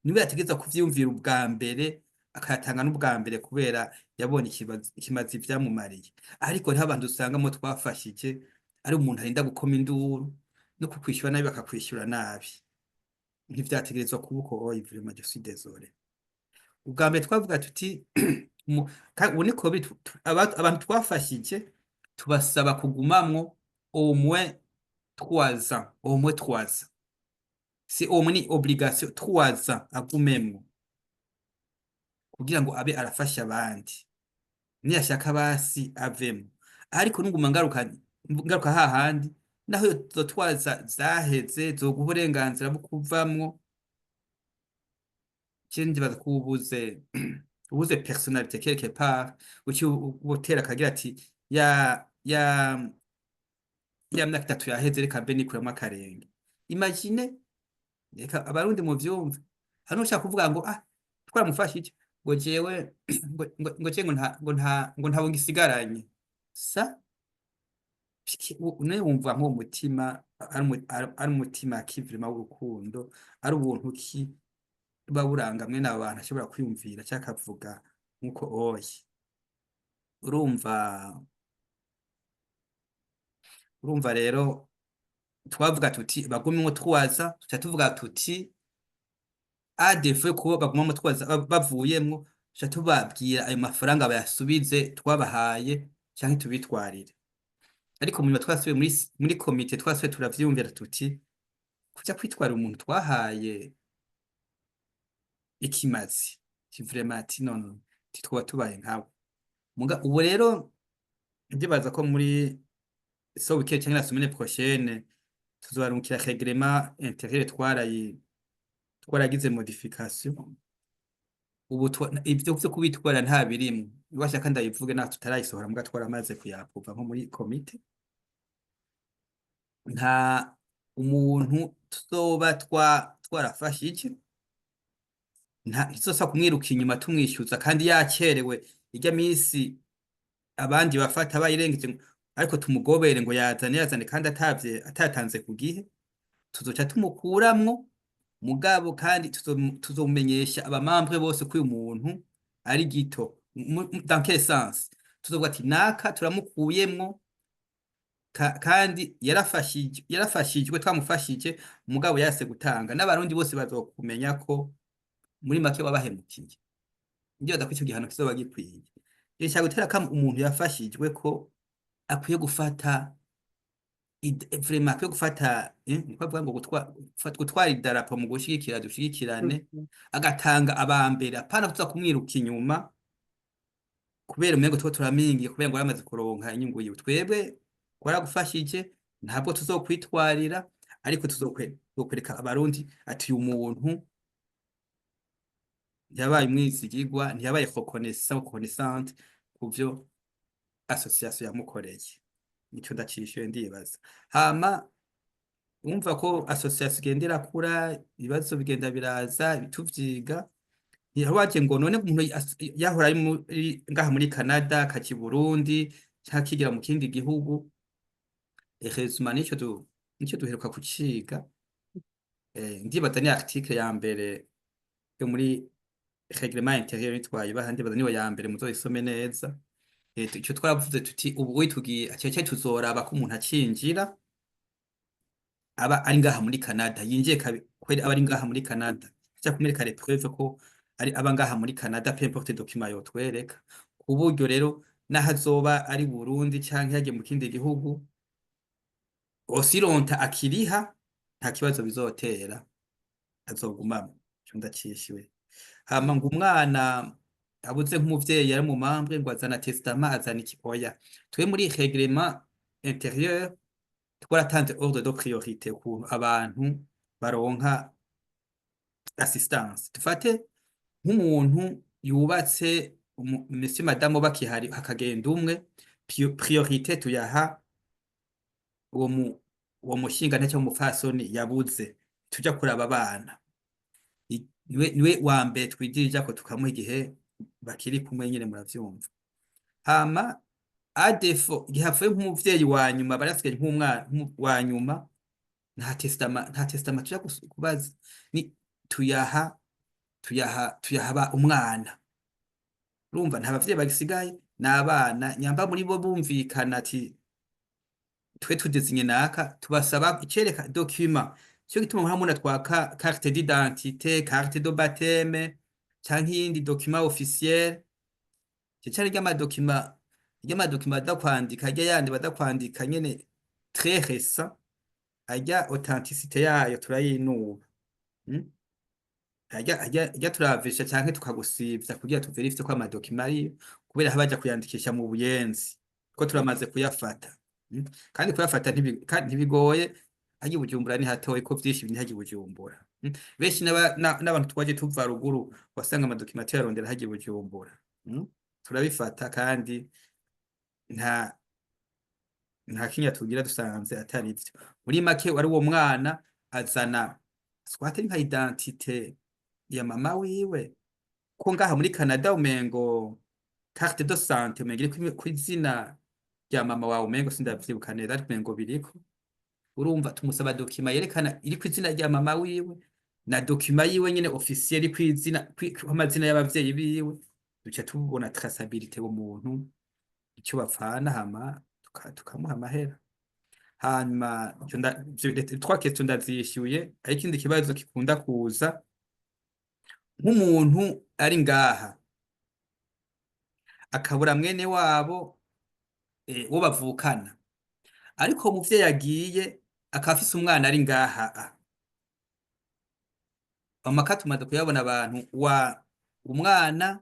Niwe yategeza kuvyumvira ubwa mbere akatanga n'ubwa mbere kubera yabonye ikimazi vyamumariye. Ariko nta bantu usangamo twafashije ari umuntu arinda gukoma induru no kukwishyura nabi bakakwishyura nabi. Ntivyategerezwa kubuko vraiment je suis désolé. Ubwa mbere twavuga tuti ubu niko abantu twafashije tubasaba kugumamwo au moins 3 ans, au moins 3 ans. C'est au moins ni obligation 3 ans agumemwo kugira ngo abe arafasha abandi niyashaka basi avemo. Ariko nunguma ngaruka hahandi naho zo twaza zaheze zo guha uburenganzira bwo kuvamwo. Kindi baza ubuze personnalité quelque part uci ubotera akagira ati ya myaka 3 yaheze reka mbe nikuramo akarenge. Imagine reka abarundi mu vyumva hano ushaka kuvuga ngo twaramufashije ngo jewe ngo ntabwo ngisigaranye sa nawe wumva nk'uwo mutima ari umutima kivurima w'urukundo, ari ubuntu ki buba buranga mwene abo bantu ashobora kwiyumvira cyangwa akavuga nk'uko oye. urumva urumva rero twavuga tuti bagumemo twaza, tuca tuvuga tuti adefe kuba bagumamo twaza bavuyemwo, tuca tubabwira ayo mafaranga bayasubize twabahaye cyangwa tubitwarire. ariko munyuma twasubiye muri komite twasubiye turavyumvira tuti kuja kwitwara umuntu twahaye ikimazi vraiment ati none titwoba tubaye nkawe. Ubu rero ndibaza ko muri so weekend cyangwa la semaine prochaine tuzobarungikira règlement intérieur twaragize modification. ubu ivyo vyo kubitwara nta birimwe bashaka ndayivuge na tutarayisohora mbwa twaramaze kuyapuva nko muri komite. nta umuntu tuzoba twarafashije ntizosa kumwiruka inyuma tumwishyuza kandi yacerewe irya minsi abandi bafata bayirengeje, ariko tumugobere ngo yazane kandi atatanze ku gihe. tuzoca tumukuramwo mugabo kandi tuzomenyesha abamambwe bose ko uyu muntu ari gito. dans quel sens? tuzovuga ati naka turamukuyemwo kandi yarafashijwe twamufashije mugabo yase gutanga, n'abarundi bose bazokumenya ko muri make babahemukiye. Ndiyo da icyo gihano kizoba gikwiye. Icyo gutera kam umuntu yafashijwe ko akwiye gufata vraiment akwiye gufata bavuga ngo gutwara idarapo mu gushigikira dushigikirane, agatanga abambere apana kuza kumwiruka inyuma kubera umengo two turamingiye kubera ngo yamaze kuronka inyungu yiwe. Twebwe gufashije ntabwo tuzokwitwarira, ariko tuzokwereka abarundi ati uyu muntu ntiyabaye umwizigirwa, ntiyabaye reconnaissante kuvyo association yamukoreye. Nico ndacishuye ndibaza. Hama umva ko association igendera kura, ibibazo bigenda biraza bituvyiga. Yawaje ngo none umuntu yahora ari ngaha muri Canada kaci Burundi cyangwa kigira mu kindi gihugu, hezuma nico duheruka kuciga. Ndibaza ni article ya mbere yo muri règlement intérieur nitwaye bahandi baza niwe ya mbere muzoyisome neza. Icyo twaravuze tuti ubu witugiye acece tuzoraba ko umuntu acinjira aba ari ngaha muri Canada, yinjiye kweri aba ari ngaha muri Canada, cya kumwereka les preuves ko ari aba ngaha muri Canada, peu importe document yo twereka. Uburyo rero nahazoba ari Burundi canke yagiye mu kindi gihugu, osironta akiriha nta kibazo bizotera, azoguma cyo ndacishiwe. Hama ngo umwana abuze nk'umuvyeyi yari mu mambwe ngo azana testament azana ikiboya. Twe muri règlement intérieur twaratanze ordre de priorité ku abantu baronka assistance. Dufate nk'umuntu yubatse monsieur madame bakihari hakagenda umwe, priorité tuyaha uwo mushinga ntacyo umufasoni yabuze, tuja kuraba abana. Niwe wa mbere twigirija ko tukamuha igihe bakiri kumwe nyine muravyumva. Hama adefo gihafuye nk'umuvyeyi wa nyuma barasigaye nk'umwana wa nyuma, nta testament tuja kubaza, ni tuyaha umwana. Urumva nta bavyeyi bagisigaye n'abana nyamba muri bo bumvikana ati twe tudezinye naka, tubasaba icereka document. Cyo gituma hamuna twaka carte d'identité, carte de baptême canke yindi document officiel. Cyari ry'amadokima badakwandika, ajya yandi badakwandika nyene très récent, ajya authenticité yayo turayinuba. ajya turavisha canke tukagusivya kugira tuverifye ko amadokima ari, kubera habaja kuyandikisha mu buyenzi ko turamaze kuyafata. Kandi kuyafata ntibigoye, hagiye Bujumbura ni hatoye ko vyinshi bini hagiye Bujumbura. Benshi n'abantu twaje tuva ruguru wasanga amadokimenti yarondera hagiye Bujumbura. Turabifata kandi nta kinya tugira dusanze atari ivyo. Muri make wari uwo mwana azana swate nka identité ya mama wiwe, ko ngaha muri Canada umengo carte de santé umengo iri kw'izina rya mama wawe umengo sindavyibuka neza ariko umengo biriko, urumva tumusaba dokima yerekana iriko izina rya mama wiwe na dokima yiwe nyene officiel iriko amazina y'abavyeyi biwe, duca tubona traçabilité w'umuntu icyo bapfana, hama tukamuha amahera. Hanyuma twa question ndavyishyuye, ariko ikindi kibazo gikunda kuza nk'umuntu ari ngaha akabura mwene wabo uwo bavukana, ariko umuvyeyi agiye akaba afise umwana ari ngaha, amaka tumaze kuyabona abantu umwana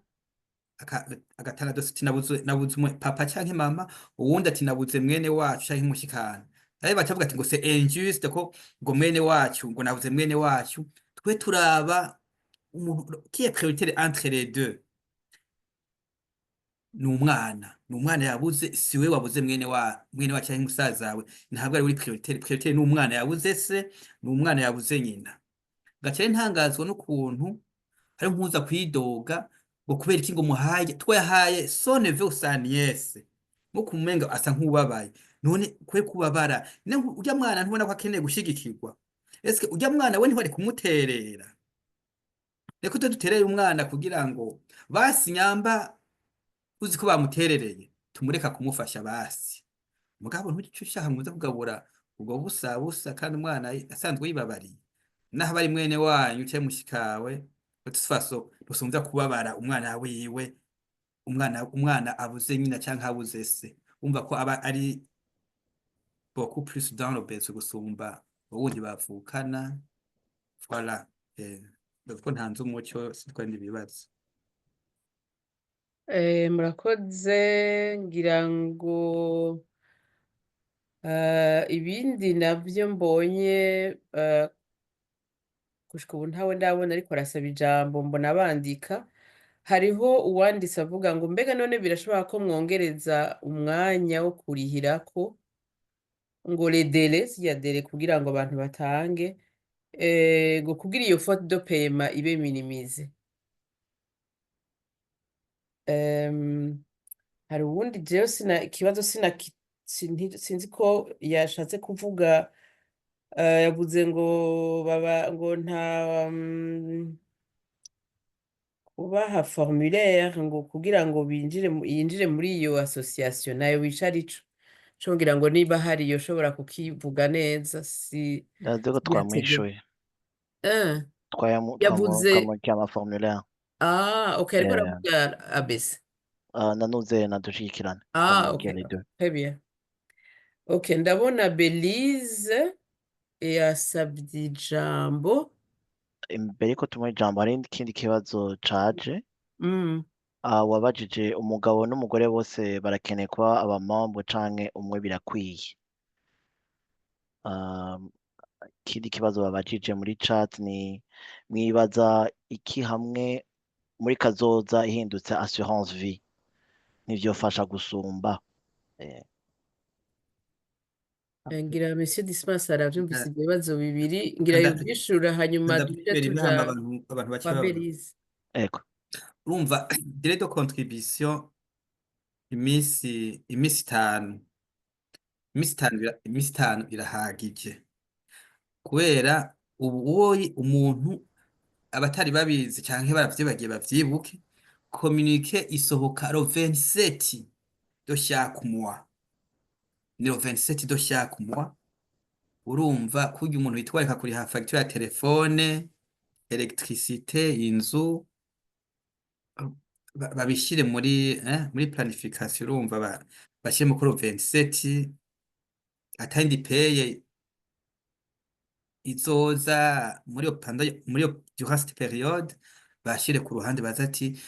agatanga dose ati nabuze papa canke mama, uwundi ati nabuze mwene wacu canke mushikana, naye bacavuga ati ngo c'est injuste ko ngo mwene wacu ngo nabuze mwene wacu. Twe turaba qui est prioritaire entre les deux, ni umwana yabuze, si we wabuze mwene wacu canke musaza wawe, ntabwo ari uri prioritaire ni umwana yabuze se, ni umwana yabuze nyina. Gacaye ntangazwa n'ukuntu hari nkuza kwidoga ngo kubera iki ngo muhaye twayahaye son neveu sa nièce, ngo kumenga asa nk'ubabaye. None kwe kubabara urya mwana ntubona ko akeneye gushigikirwa? Eske urya mwana we ntibari kumuterera? Reko dutereye umwana kugira ngo basi nyamba uzi ko bamuterereye tumureka kumufasha basi, mugabo ntucishaka muza kugabura ubwo busa kandi umwana asanzwe yibabariye, naho bari mwene wanyu cyo mushikawe utfaso rusumza kubabara umwana wiwe, umwana abuze nyina canke abuze se, umva ko aba ari beaucoup plus dans le besoin gusumba ubundi bavukana. Voilà, ko ntanze umucyo sitwa ndibibazo. Murakoze, ngira ngo ibindi navyo mbonye gushika ubu ntawe ndabona ariko arasaba ijambo mbona bandika. Hariho uwanditse avuga ngo mbega none birashoboka ko mwongereza umwanya wo kurihirako ngo les délais ya délai kugira ngo abantu batange ngo kugira iyo faute de paiement ibe minimize. Hari uwundi jewe ikibazo sinzi ko yashatse kuvuga, yavuze ngo ngo nta kubaha formulaire ngo kugira ngo yinjire muri iyo association, nayo wicara ico congira ngo niba hari yoshobora kukivuga neza. ndazi ko twamwishuye yavuze twamurikira amaformulaire. okay, ariko aravuga abese nanuze nadushikirane okay, très bien. Okay, ndabona Belize yasabye ijambo. Imbere ko tumuha ijambo hari ikindi kibazo caje. Wabajije umugabo n'umugore bose barakeneye kuba abamambo canke umwe birakwiye. Ikindi kibazo babajije muri chat ni mwibaza iki hamwe muri kazoza ihindutse assurance vie nivyofasha gusumba. Ngira Monsieur Dismas aravyumvise ibyo bibazo bibiri, ngira yovyishura hanyuma duce tuja abantu kwa Belize. Ego urumva délai de contribution imisi 5, imisi 5 irahagije, kubera ubu umuntu abatari babizi canke baravyibagiye bavyibuke, communiqué isohoka le 27 de chaque mois, ni le 27 de chaque mois. Urumva kurya umuntu yitwarika kuriha facture ya telefone, electricité, inzu, babishire muri planification, urumva bashire mu kuri 27 atandi paye izoza muri durant cette période, bashire ku ruhande baza ati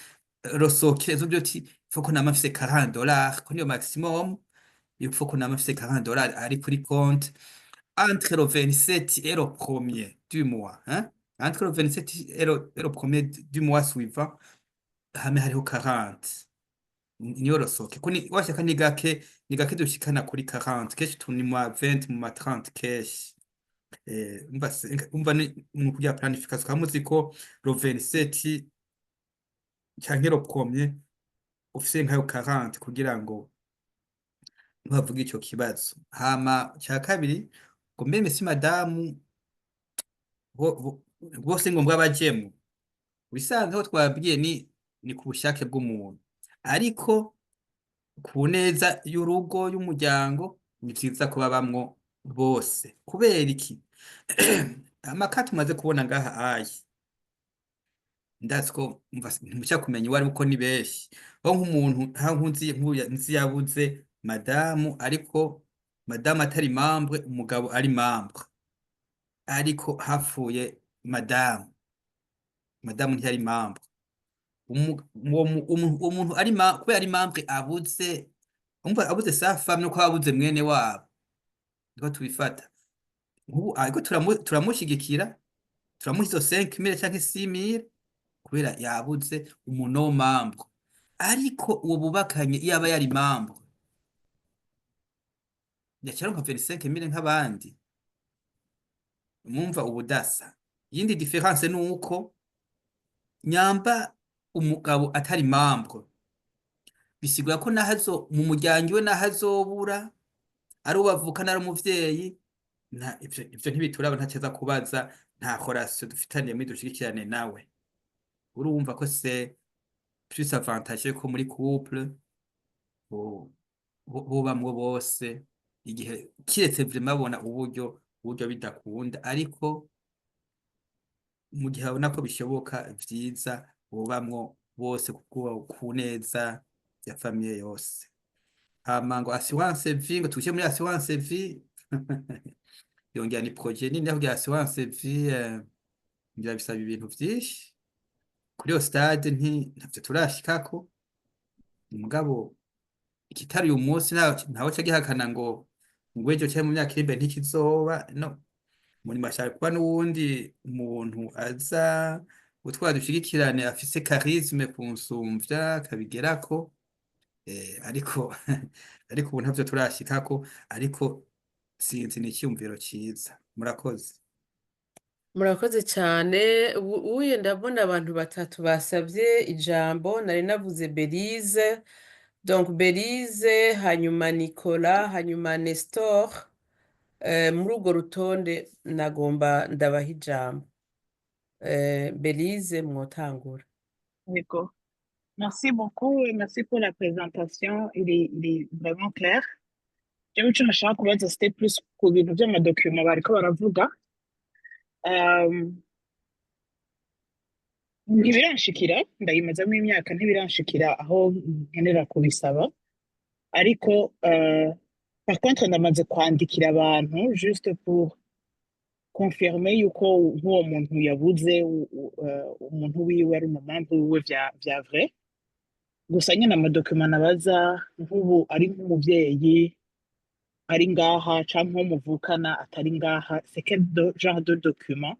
rosokerezo byo ati foko nama mfise $40 ko niyo maximum, foko nama mfise $40 ari kuri compte entre le 27 et le 1er du mois, entre le 27 et le 1er du mois suivant, hame hariho 40 niyo rosoke kuni washaka ni gake dushikana kuri 40 keshi tuni mu 20 mu 30 keshi. Umva mu kujya planification kamuzi ko le 27 canke le 1er ufise nkayo 40 kugira ngo bavuga ico kibazo. Hama cya kabiri ngo mbe si madamu bose ngombwa bajemwo. Bisanzwe aho twabwiye ni ku bushake bw'umuntu, ariko ku neza y'urugo y'umuryango ni vyiza kuba bamwo bose. Kubera iki? Amaka tumaze kubona ngaha ayi ndazi ko ntimushaka kumenya uwo ari uko ni benshi, aho nk'umuntu nzi yabuze madamu, ariko madamu atari membre, umugabo ari membre, ariko hapfuye madamu ntiyari membre. Umuntu ari kubera ari membre abuze sa femme no ko abuze mwene wabo, niko tubifata. Ariko turamushigikira, turamuha izo 5.000 canke 6.000 kubera yabuze umuntu wo membre. Ariko uwo bubakanye yaba yari membre yacaronka 25.000 nk'abandi. Mwumva ubudasa. Yindi difference ni uko nyamba umugabo atari membre, bisigura ko nahazo mu muryango we nahazobura ari ubavukana ari umuvyeyi, ivyo ntibituraba, ntaceza kubaza, nta relation dufitaniye muri dushigikirane nawe. Urumva ko c'est plus avantage ko muri couple bamwe bose, igihe kiretse vraiment babona uburyo bidakunda, ariko mu gihe abona ko bishoboka vyiza bamwo bose ku neza ya famille yose. Hama ngo assurance vie, ngo tuje muri assurance vie yongera ni projet nini aho assurance vie ngira bisaba ibintu vyinshi. Kuri yo stade ntavyo turashikako, umugabo ikitari uyu munsi ntaho cyagihakana ngo ejo cyangwa mu myaka iri imbere ntikizoba. No, muri mashaka kuba n'uwundi muntu aza utwara dushigikirane afise charisme kunsumvya kabigerako, ariko ubu ntavyo turashikako, ariko sinzi ni icyumviro ciza. Murakoze cyane. Uye ndabona abantu batatu basabye ijambo, nari navuze Belize, donc Belize, hanyuma Nicolas, hanyuma Nestor. Muri urwo rutonde nagomba ndabaha ijambo. Belize, mwotangura. D'accord. Merci beaucoup et merci pour la présentation. Il est vraiment clair. J'aime que nashaka kubaza c'était plus ku bintu by'amadokuma bariko baravuga. Ntibiranshikira, ndayimazamo imyaka, ntibiranshikira aho nkenera kubisaba, ariko par contre ndamaze kwandikira abantu juste pour confirmer yuko nk'uwo muntu yabuze umuntu wiwe ari umumamvu wiwe vya vrai. Gusa nyine amadokuma nabaza nk'ubu ari nk'umuvyeyi ari ngaha canke nko muvukana atari ngaha, c'est quel genre de document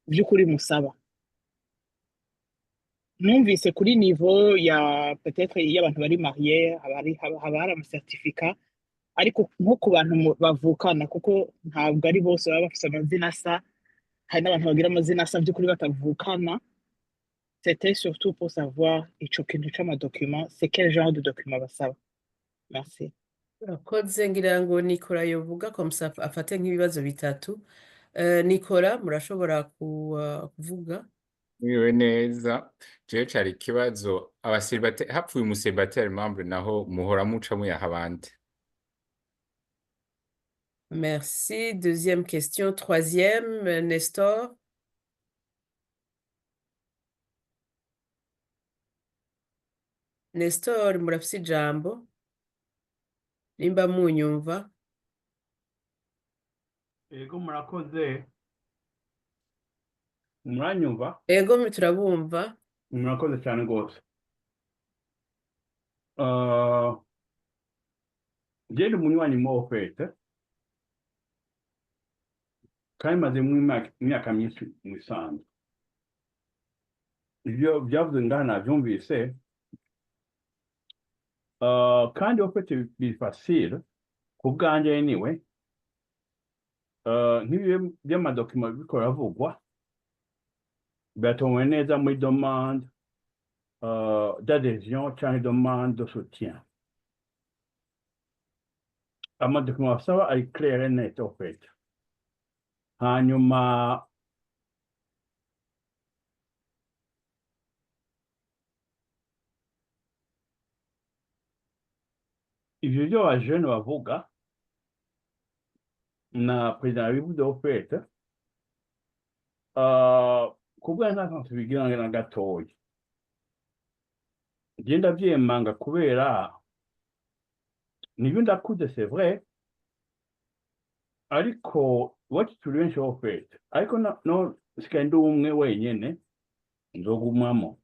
by'ukuri musaba? Numvise kuri niveau ya peut-être iyo abantu bari marié haba hari amacertificat, ariko nko ku bantu bavukana, kuko ntabwo ari bose baba bafise amazina asa, hari n'abantu bagira amazina asa by'ukuri batavukana. C'était surtout pour savoir ico kintu c'amadokuma, c'est quel genre de document basaba. Merci. Murakoze, ngira ngo Nicolas yovuga komsa afate nk'ibibazo bitatu. Nicolas, murashobora kuvuga? Mwiwe neza. Jewe cari ikibazo hapfuye umuseribateri membre naho muhora muca muyaha abandi. Merci. Deuxième question. Troisième, Nestor. Nestor, murafise ijambo nimba munyumva. Ego murakoze. Muranyumva? Ego turabumva. Murakoze cyane rwose. Jye ndi umunywanyi mo fete, kandi maze imyaka myinshi mu isanzwe. Ivyo byavuze ngaha navyumvise, kandi ofete bifasile ku bwanje anyway. Nk'ibihe by'amadokima biriko biravugwa biratomwe neza muri demande d'adhésion canke demande de soutien. amadokima basaba ari clair et net en fait. Hanyuma ivyo byo abajene bavuga na perezida yabivuze en fait, kubwa nta kantu tubigira na gatoya. Genda byemanga kubera nibyo ndakuze c'est vrai, ariko iwacu turi benshi en fait, ariko no sikaye ndi umwe wenyene nzogumamo.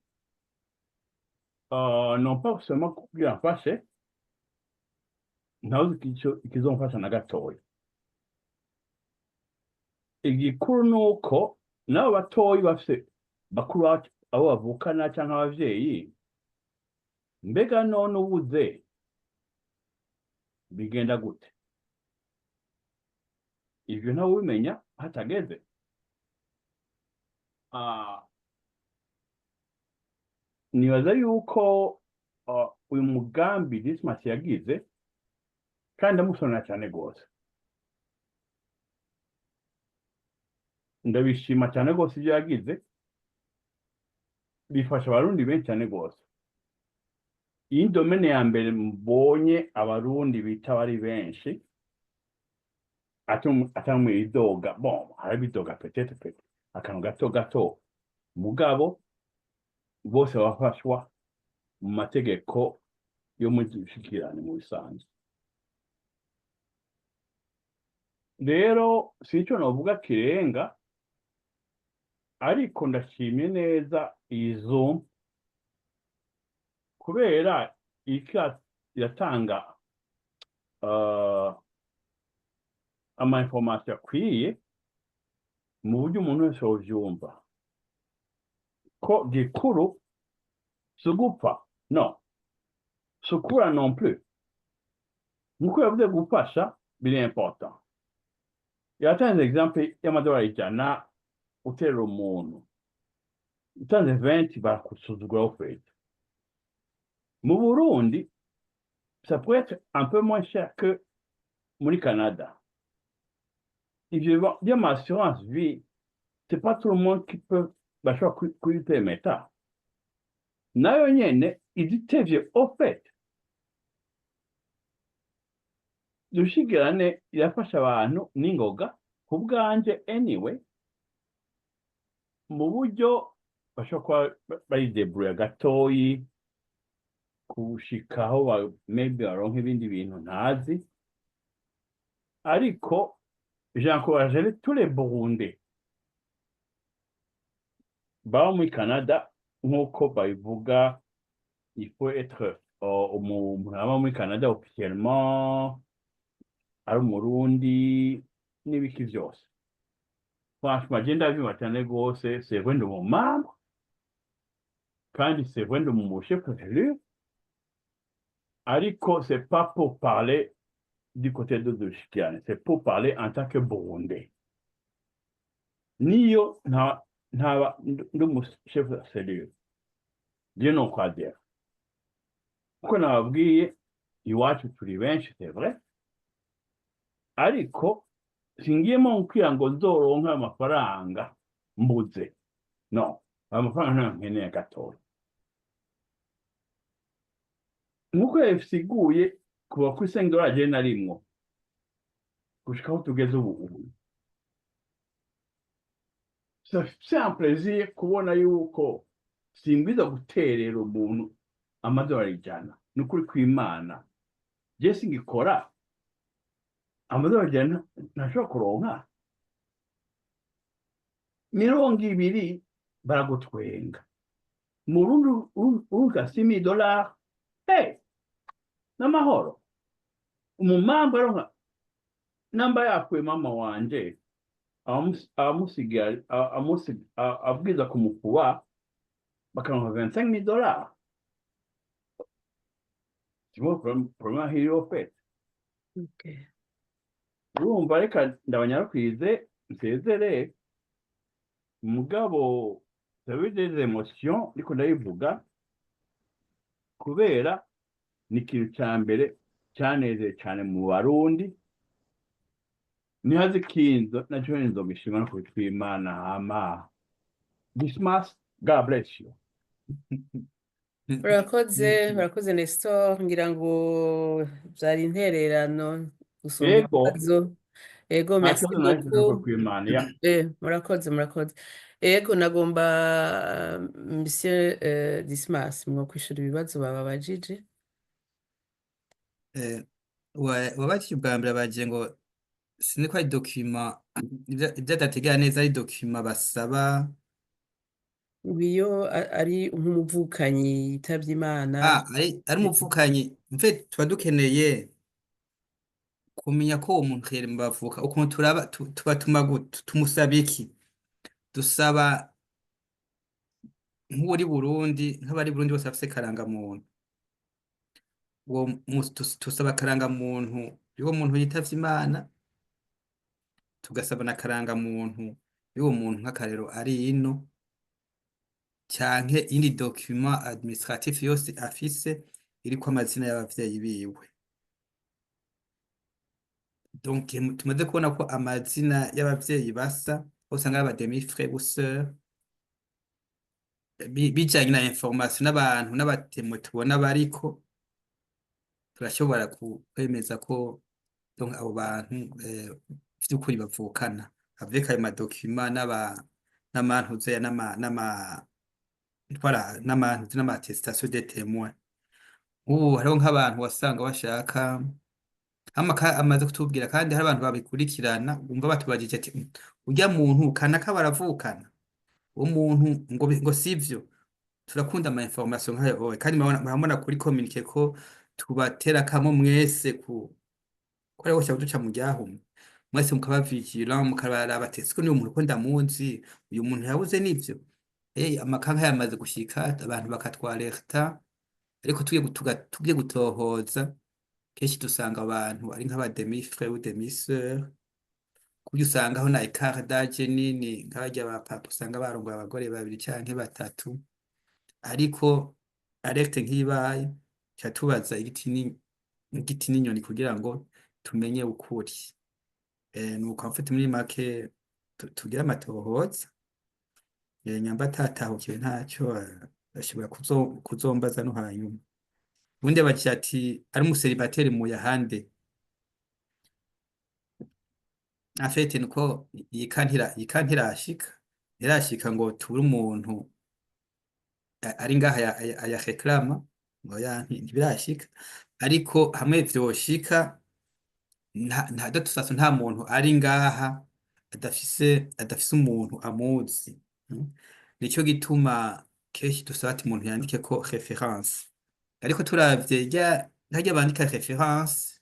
Non pas seulement kugira mfashe, ntazi ikizomfasha na gatoya. Igikuru nuko nabo batoyi bafise bakuru bacu abo bavukana canke abavyeyi, mbega none ubuze bigenda gute? Ivyo ntawe ubimenya hatageze. Nibaza yuko uyu mugambi Dismas yagize kandi amusonera cyane gose. Ndabishima cyane gose ibyo yagize, bifasha abarundi benshi cyane gose. Iyi domene ya mbere mbonye abarundi bita bari benshi atamu idoga, bon harabidoga peut-être akantu gato gato, mugabo bose bafashwa mu mategeko yo mu gishikirane mu bisanzwe. Rero sico novuga kirenga, ariko ndashimye neza izo kubera yatanga ama information akwiye mu buryo umuntu wese yovyumva ko gikuru sugupfa no sukura non plus, nuko yavuze gufasha biri important. Yatanze exemple y'amadolari ijana utera umuntu, utanze 20 barakusuzugura ofete. Mu Burundi ça peut être un peu moins cher que muri Canada. Ivyo by'ama assurance vie, c'est pas tout le monde qui peut bashobora kuyipermeta. Nayo nyene izitevye ofete. Dushigirane irafasha abantu n'ingoga ku bwanje anyway, mu buryo bashobora kuba bayidebrouiller gatoyi kushikaho maybe baronka ibindi bintu ntazi, ariko j'encourage tous les Burundais baba muri Canada nk'uko babivuga. Il faut être umuntu aba muri Canada officiellement ari umurundi n'ibiki vyose. Franchement agenda biba cyane gose, c'est vrai ndi mu membre kandi c'est vrai ndi mu chef d'élu, ariko c'est pas pour parler du côté de Dushkiane, c'est pour parler en tant que Burundais. Niyo nta ndi mu chef d'élu, Dieu non quoi dire. Uko nababwiye iwacu turi benshi c'est vrai, ariko singiyemo nkwira ngo nzoronka amafaranga mbuze, no amafaranga nta nkeneye gatoya. Nkuko yabisiguye kuva kuri $5 je narimwo gushikaho tugeze ubu. C'est un plaisir kubona yuko simbwiza guterera umuntu amadolari ijana. Nukuri kw'Imana je singikora amadolari ijana ntashobora kuronka 200 baragutwenga. Mu Burundi uruka $6,000, hey, n'amahoro. Umumamba aronka namba yakwe mama wanje abwiza kumukuba bakaronka $25,000. Simo problema hiyo fait. Okay. Urumva reka ndabanyarukwize nsezere, mugabo j'avais des émotions niko ndayivuga kubera ni ikintu cya mbere cyanezeye cyane mu barundi nihaze ikinzo nacyo nzogishima no kubitwimana hama Dismas, God bless you. urakoze Nestor ngira ngo byari intererano gusumba Yego, ibibazo ego nta merci kibazo na kimwe no beaucoup kwimana ya. murakoze ego nagomba monsieur Dismas mwo kwishura ibibazo bababajije wabakije ubwa mbere bagiye ngo sinzi ko ari dokima ibyo adategera neza ari dokima basaba iyo ari nk'umuvukanyi yitabye Imana ari umupfukanyi mve tuba dukeneye kumenya ko uwo muntu yari mu bavuka ukuntu tubatuma tumusaba iki dusaba nk'uri Burundi nk'abari Burundi bose bafite karangamuntu tusaba karangamuntu y'uwo muntu yitavye Imana tugasaba na karangamuntu y'uwo muntu nk'akarero ari ino canke indi document administratif yose afise iriko amazina y'abavyeyi biwe. Donc tumaze kubona ko amazina y'abavyeyi basa usanga ari aba demi frère ou sœur bijanye na information n'abantu n'abatemo tubona bariko turashobora kwemeza ko donc abo bantu vy'ukuri bavukana avec ayo madokima n'amantuze n'amatestation de témoin. Ubu hariho nk'abantu wasanga bashaka amaze kutubwira kandi hari abantu babikurikirana bumva batubajije ati urya muntu kanaka baravukana uwo muntu ngo sivyo turakunda ama information nk'ayo kandi murabona kuri communique ko tubatera kamo mwese ko rero cyangwa duca mu ryahumye mwese mukaba vigilant mukaraba ati ko niyo muntu ko ndamunzi uyu muntu yabuze nivyo amakanka yamaze gushika abantu bakatwalerta ariko tugiye gutohoza kenshi dusanga abantu ari nk'aba demi frère ou demi sœur kuburyo usanga aho na écart d'âge nini nk'abajya ba papa usanga barongoye abagore babiri canke batatu ariko alerte nk'ibaye cyatubaza igiti n'inyoni kugira ngo tumenye ukuri nuko mfite muri make tugira amatohoza nyamba tatahukiwe ntacyo ashobora kuzombaza no hanyuma ubundi abagira ati ari umuseribateri mu yahande afete nuko irashika ngo turi umuntu ari ngaha ya reklama ngo ntibirashika ariko hamwe vyoshika nta datusaso nta muntu ari ngaha adafise umuntu amuzi nico gituma kenshi dusaba ati umuntu yandike ko reference ariko turavye ntajya bandika reference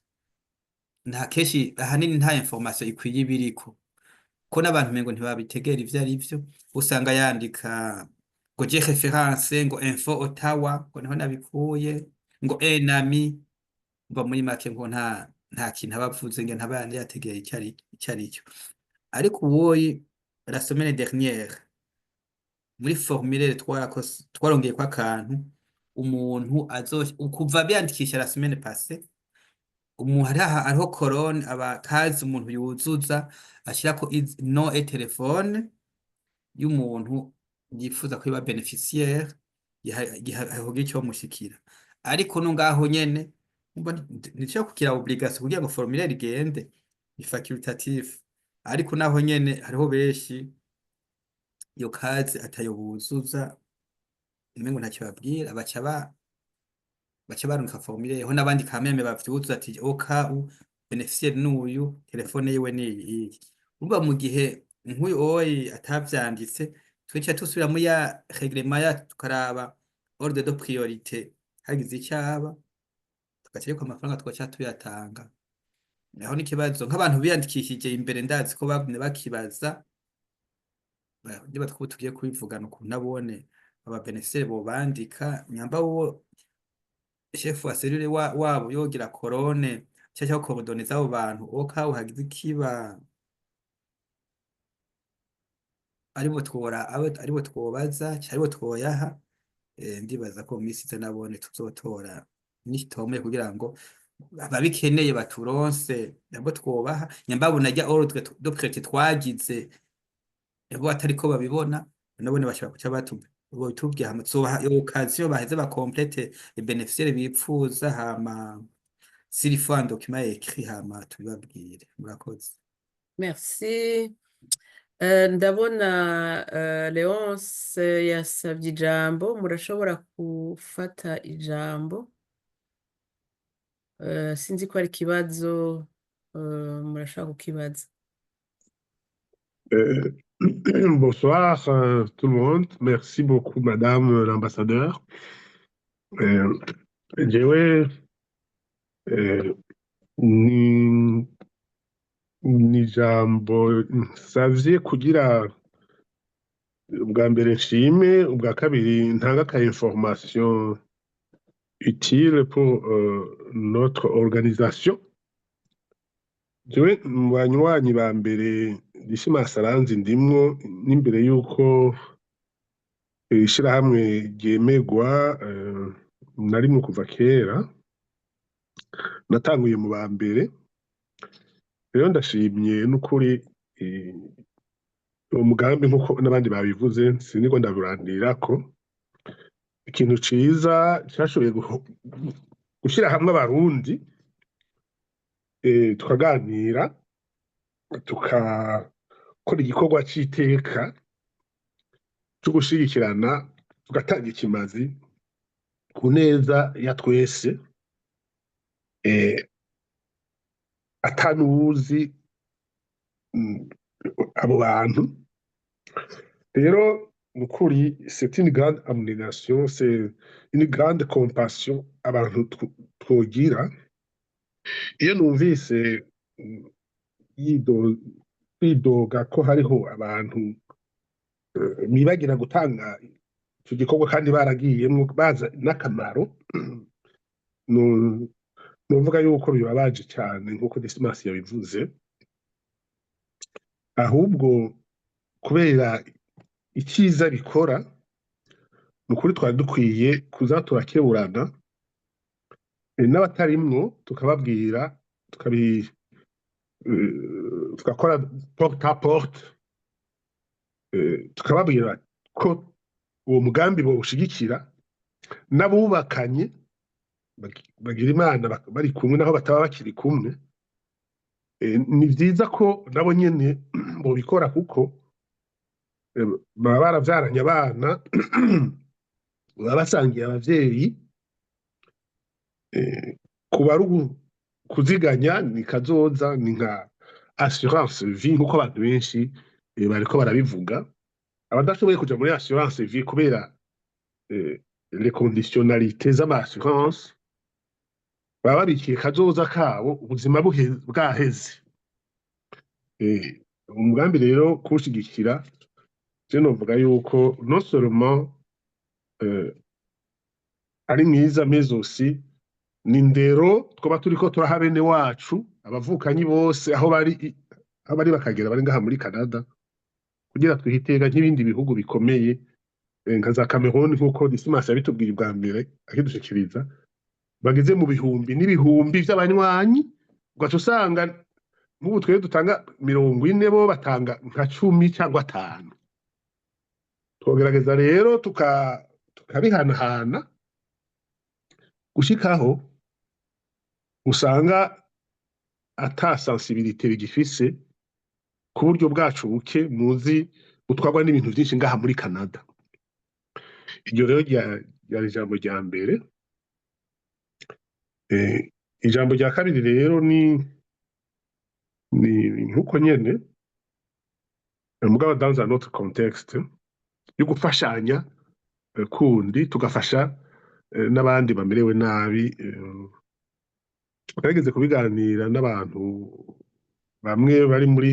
nta kenshi ahanini nta information ikwiye ibiriko ko n'abantu mengo ntibabitegera ivyo ari vyo usanga yandika ngo je reference ngo info Ottawa ngo niho nabikuye ngo enami ngo muri make ngo nta kintu abavuze ngo ntabandi yategera icari cyo ariko uwoyi la semaine dernière muri formulaire twarongeye kwa kantu umuntu kuva byandikisha la semaine passée umuntu hariho colonne abakazi umuntu yuzuza ashirako no et téléphone y'umuntu yifuza ko iba bénéficiaire gihahoga icyo mushikira ariko no ngaho nyene nico kugira obligation kugira ngo formulaire igende ni facultatif ariko naho nyene hariho benshi iyo kazi atayobuzuza umengo ntacyo babwira baca barunka formulaire ho n'abandi kameme bavyuzuza ati OKU bénéficiaire n'uyu telefone yiwe ni urumva mu gihe nk'uyu oyi atavyanditse twica tusubira muri ya règlement ya tukaraba ordre de priorité hagize icyaba tugacereka amafaranga twaca tuyatanga naho n'ikibazo nk'abantu biyandikishije imbere ndazi ko bagumye bakibaza niba tugiye kubivugana ukuntu abone aba beneficiaire bo bandika nyamba wo chef wa cellule wabo yogira corone cyangwa coordonner abo bantu okaho hagize ikiba aribo twobaza cyaribo twoyaha ndibaza ko misi nabone tuzotora nitome kugira ngo ababikeneye baturonse nabo twobaha nyambabona rya ordre de prêt twagize abo atariko babibona nabone bashaka kuca batubwiye hama tuzobaha iyo occasion baheze bakomplete les bénéficiaires bipfuza hama s'il faut un document écrit hama tubibabwire murakoze. Merci. Ndabona Leonce yasabye ijambo, murashobora gufata ijambo. Sinzi ko ari ikibazo murashaka kukibaza. Bonsoir tout le monde. Merci beaucoup, Madame l'ambassadeur. Jewe ni ijambo nsavye kugira ubwa mbere nshime, ubwa kabiri ntanga ka information utile pour notre organisation. Jewe mu banywanyi ba mbere Dismas Saranzi ndimwo n'imbere yuko ishirahamwe ryemegwa narimwe kuva kera natanguye mu ba mbere rero ndashimye n'ukuri umugambi nkuko n'abandi babivuze sinigwa ndaburandirako ikintu ciza cyashoboye gushira hamwe abarundi tukaganira tukakora igikorwa c'iteka cyo gushigikirana tugatanga ikimazi ku neza ya twese atanuzi abo bantu rero nukuri c'est une grande abnégation, c'est une grande compassion abantu twogira iyo numvise yidoga ko hariho abantu bibagira gutanga icyo gikorwa kandi baragiyemwo baza n'akamaro nuvuga yuko bibabaje cyane nk'uko Dismas yabivuze ahubwo kubera icyiza bikora ni ukuri twari dukwiye kuza turakeburana n'abatarimwo tukababwira tugakora porte à porte tukababwira ko uwo mugambi bawushigikira n'abubakanye bagira imana bari kumwe naho bataba bakiri kumwe ni vyiza ko nabo nyene bobikora kuko baba baravyaranye abana baba basangiye abavyeyi kuba ari kuziganya ni kazoza ni nka assurance vie nkuko abantu benshi bariko barabivuga abadashoboye kuja muri assurance vie kubera les conditionnalités z'ama assurance baba babikiye kazoza kabo ubuzima bwaheze umugambi rero kuwushigikira je novuga yuko non seulement ari mwiza mais aussi ni ndero twoba turiko turaha bene wacu abavukanyi bose aho bari bakagera bari ngaha muri Canada kugira twihitega nk'ibindi bihugu bikomeye nka za Cameroon nk'uko Dismas yabitubwiye bwa mbere akidushikiriza bageze mu bihumbi n'ibihumbi vy'abanywanyi ugaca usanga nk'ubu twebwe dutanga 40 bo batanga nka 10 cyangwa 5 twogerageza rero tukabihanahana gushikaho usanga ata sensibilité bigifise ku buryo bwacu buke muzi utwagwa n'ibintu byinshi ngaha muri Canada. Iryo rero ryari ijambo rya mbere. Ijambo rya kabiri rero ni nkuko nyene mugabo dans un autre contexte yo gufashanya kundi tugafasha n'abandi bamerewe nabi twageze kubiganira n'abantu bamwe bari muri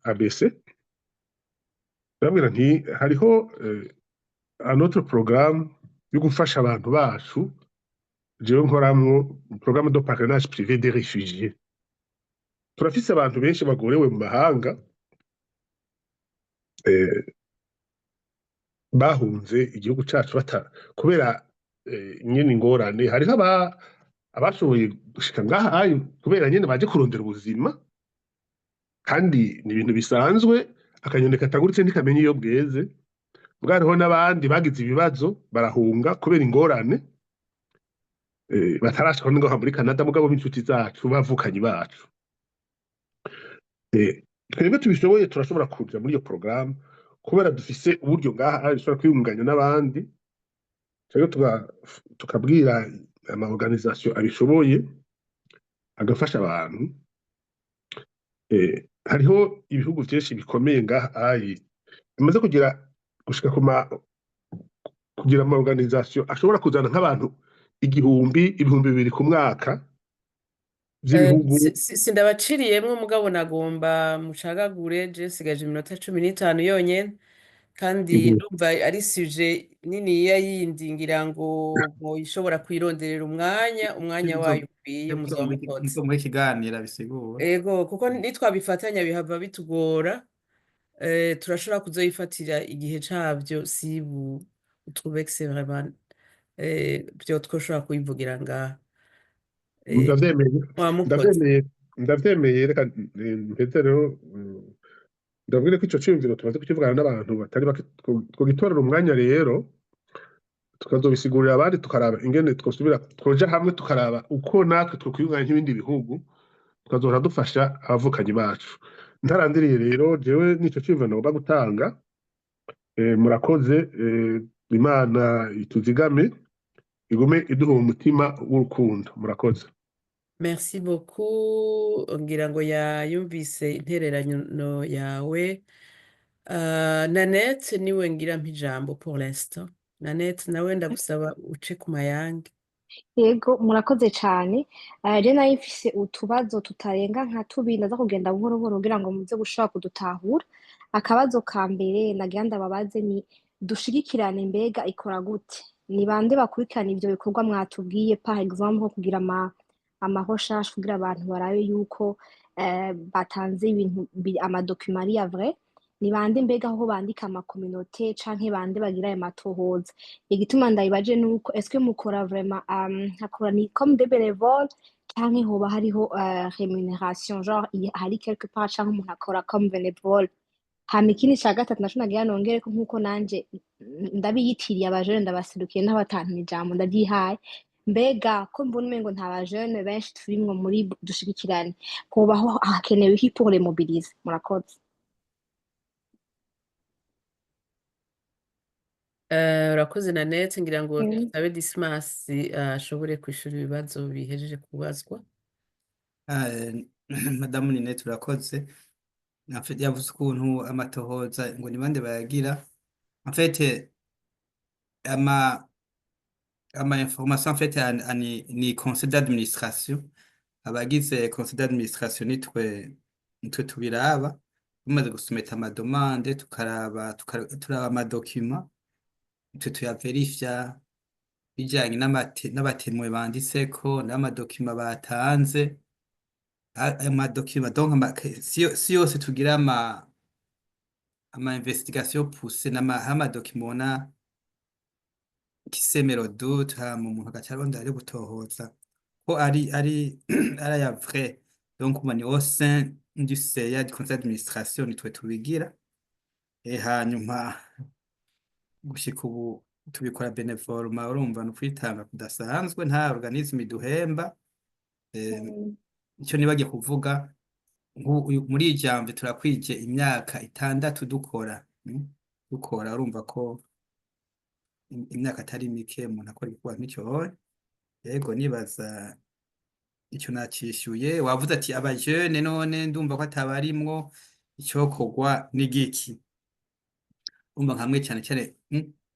ABC bamwira nti hariho un autre programme yo gufasha abantu bacu jewe nkoramwo programme de parrainage privé des réfugiés turafise abantu benshi bagorewe mu mahanga bahunze igihugu cacu kubera nyene ingorane hariho abashoboye gushika ngaha kubera nyene baje kurondera ubuzima, kandi ni ibintu bisanzwe, akanyoni kataguritse ntikamenya iyo bweze. Bwariho n'abandi bagize ibibazo barahunga kubera ingorane batarashika no ngaha muri Canada, mugabo b'inshuti zacu bavukanyi bacu. Twebwe tubishoboye turashobora kuja muri iyo porogaramu kubera dufise uburyo ngaha dushobora kwiyunganya n'abandi, twebwe tukabwira ama organisation abishoboye agafasha abantu. Hariho ibihugu vyinshi bikomeye ngaha bimaze gushika kugira ama organisation ashobora kuzana nk'abantu ibihumbi bibiri ku mwaka vy'ibihugu. Sindabaciriyemwo mugabo nagomba mucagagure, je nsigaje iminota 15 yonyene, kandi ndumva ari suje niniya yindi ngira ngo ishobora kwironderera umwanya wayo ukwiye muzoba mukoze. muri kiganira bisigura. Ego, kuko nitwabifatanya bihava bitugora. Turashobora kuzoyifatira igihe cabyo si vous trouvez que c'est vraiment byo twoshobora kuyivugira ngaha. Ndavyemeye reka mpeze rero ndabwire ko ico ciyumviro tumaze kukivugana n'abantu batari bake, twogitorera umwanya rero tukazobisigurira abandi, tukaraba ingene twoja hamwe tukaraba uko natwe twokwiyunganya nk'ibindi bihugu, tukazohora dufasha abavukanyi bacu. Ntarandiriye rero jewe nico ciyumviro nagomba gutanga. Murakoze, Imana ituzigame igume iduha umutima w'urukundo. Murakoze. Merci beaucoup. Ngira ngo yayumvise intererano yawe. Nanette niwe ngira mpijambo pour l'instant. Nanette nawe ndagusaba uce ku mayange. Yego murakoze cyane. Je nayo mfise utubazo tutarenga nka tubiri, ndaza kugenda buhoro buhoro kugira ngo muze gushobora kudutahura. Akabazo ka mbere nagira ndababaze ni dushigikirane mbega ikora gute? Ni bande bakurikirana ivyo bikorwa mwatubwiye, par exemple nko kugira amahoshashe kugira abantu barabe yuko batanze ibintu amadokima ari ya vrai? Ni bande mbega aho bandika amakominote canke bande bagira ayo matohoza? Igituma ndayibaje nuko eske mukora vraiment hakora ni comme des bénévoles canke hoba hariho rémunération, genre hari quelque part canke umuntu akora comme bénévole? Hama ikindi ca gatatu naco nagira nongereko nkuko nanje ndabiyitiriye abajene ndabaserukiye n'abatantumye ijambo ndavyihaye, mbega ko mbona umengo nta bajene benshi turimwo muri dushigikirane, hobaho hakenewe iki pour les mobiliser? Murakoze. Urakoze Nanette, ngira ngo tutabe Dismas ashobore kwishura ibibazo bihejeje kubazwa. Madamu Ninette urakoze. En fait yavuze ukuntu amatohoza ngo ni bande bayagira. En fait ama information en fait ni conseil d'administration, abagize conseil d'administration nitwe tubiraba, tumaze gusumeta amadomande turaba amadokima, tuyaverifya bijanye n'abatemwe banditseko n'amadokima batanze. Amadokima donc si yose tugira ama investigation poussée n'amadokima ubona kisemero doute, hama umuntu agaca arondera yo gutohoza ko ari ya vrai. Donc ni au sein du CEA du conseil d'administration nitwe tubigira, hanyuma gushika ubu tubikora benevolement. Urumva no kwitanga kudasanzwe, nta organisme iduhemba. Icyo nibagiye kuvuga muri ijambo turakwije imyaka 6 dukora. Urumva ko imyaka atari mike umuntu akora ibikorwa nk'icyo. Yego nibaza icyo nacishyuye. Wavuze ati abajene none ndumva ko atabarimwo icyokorwa n'igiki. Umva nkamwe cyane cyane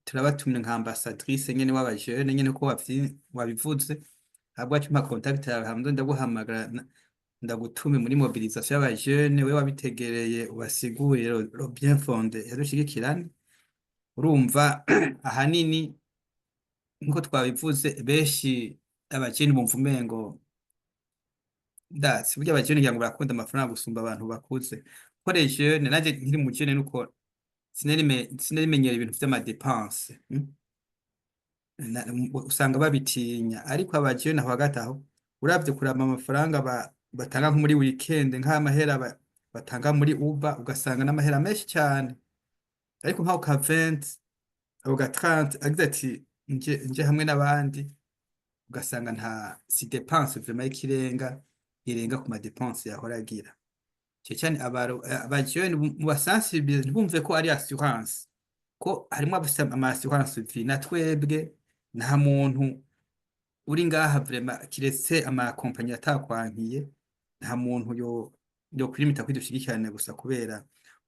turabatumye nka ambassadrice nyene w'abajene nyene ko wabivuze. Habwa cyuma contact yawe hamwe ndaguhamagara ndagutume muri mobilisation y'abajene, we wabitegereye ubasigurire le bien fondé yadushigikirane. Urumva ahanini nkuko twabivuze benshi abajene bumva umengo burya abajene ngira ngo barakunda amafaranga gusumba abantu bakuze. Ko les jeunes naje nkiri mu jene nuko sinarimenyera ibintu vy'amadepense. usanga babitinya ariko abajeune aho hagati aho uravye kuraba amafaranga batanga nko muri weekend nk'amahera batanga muri Uber ugasanga n'amahera menshi cyane ariko nk'aho ka 20 ako ga 30 agize ati nje hamwe n'abandi ugasanga nta si dépense vraiment y'ikirenga irenga ku ma dépense yahora agira cyane abajeune mu basensibiliser ntibumve ko ari assurance ko harimo ama assurance vie na twebwe nta muntu uri ngaha vraiment kiretse ama compagnie atakwankiye nta muntu yo kwirimita kwidushigikirana gusa kubera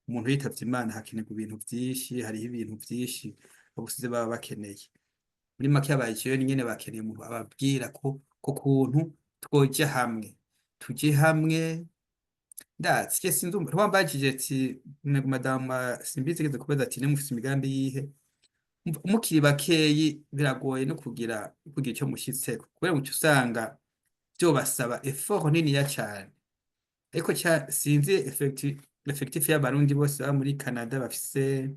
umuntu yitavye Imana hakenerwa ibintu vyinshi hariho ibintu vyinshi abusize baba bakeneye muri make abajeune nyene bakeneye umuntu ababwira ko kuntu twoje hamwe tuje hamwe ndazi ke sindumva rwambajije ati madame simbizi kize kubaza ati nemufise imigambi yihe mukiri bakeyi biragoye no kugira icyo mushitseko kubera mucyo usanga byo basaba effort nini ya cyane ariko sinzi effectif y'abarundi bose ba muri Canada bafise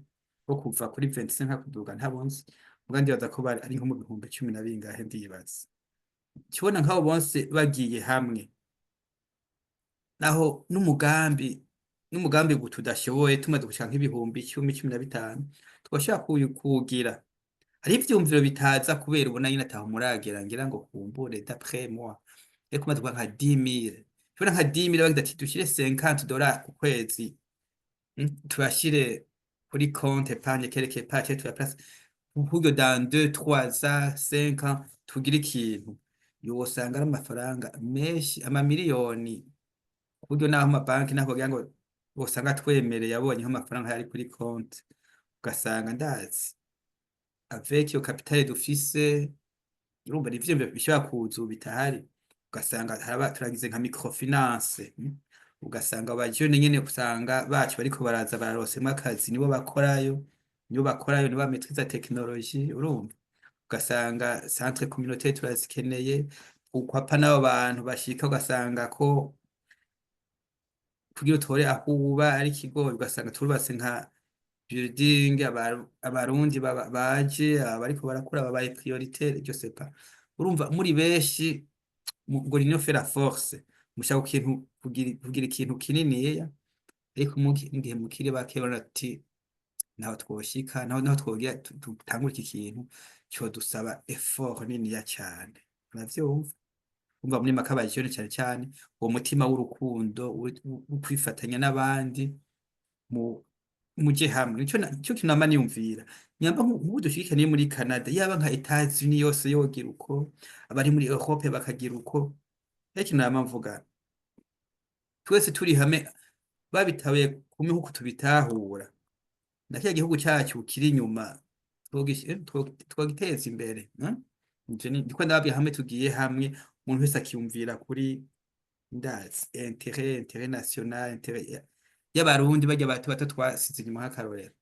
bo kuva kuri 25 nka kuduga ntabonze mugandi baza ko bari ari nko mu bihumbi 10 na bingahe ndibaza kibona nk'abo bose bagiye hamwe naho n'umugambi gutudashoboye tumaze gushaka nk'ibihumbi 10-15 twashaka kugira hari ivyumviro bitaza kubera ubona nyine ataho muragera ngira ngo kumbure d'après moi ariko maze nka 10,000 tubona nka 10,000 bagira ati dushire $50 ku kwezi tubashire kuri compte épargne quelque part tu place pour que dans 2-3 ans 5 ans tugira ikintu yosanga ari amafaranga menshi amamiliyoni kuburyo naho amabanki naho kugira ngo usanga twemereye yabonye nk'amafaranga yari kuri compte ugasanga ndazi avec yo capital dufise urumva n'ivyo bishobora kuzu bitahari ugasanga turagize nka microfinance ugasanga abajeune nyene usanga bacu bariko baraza bararosemo akazi nibo bakorayo nibo bametriza technologie urumva ugasanga centre communautaire turazikeneye ukwapa n'abo bantu bashika ugasanga ko kugira utore aho uba ari kigo ugasanga turubatse nka building abarundi baje bariko barakura babaye prioritaire je sais pas urumva muri benshi ngo l'union fait la force mushaka ikintu kugira ikintu kinini ariko mu gihe mukire bakebana ati naho twoshika naho twogira tutangura iki kintu cyo dusaba effort nini ya cyane navyumva umva muri makabaje cyane uwo mutima w'urukundo ukwifatanya n'abandi muje hamwe nicyo kinama niyumvira nyamba nk'udushikaniye muri Canada yaba nka Etats-Unis yose yogira uko abari muri Europe bakagira uko kinama mvuga twese turi hamwe babitawe kumwe nkuko tubitahura nakiya gihugu cyacu kiri inyuma twogiteza imbere ndiko ndabye hamwe tugiye hamwe umuntu wese akiyumvira kuri ndazi intérêt national intérêt y'abarundi bajya bato twasize inyuma nk'akarorero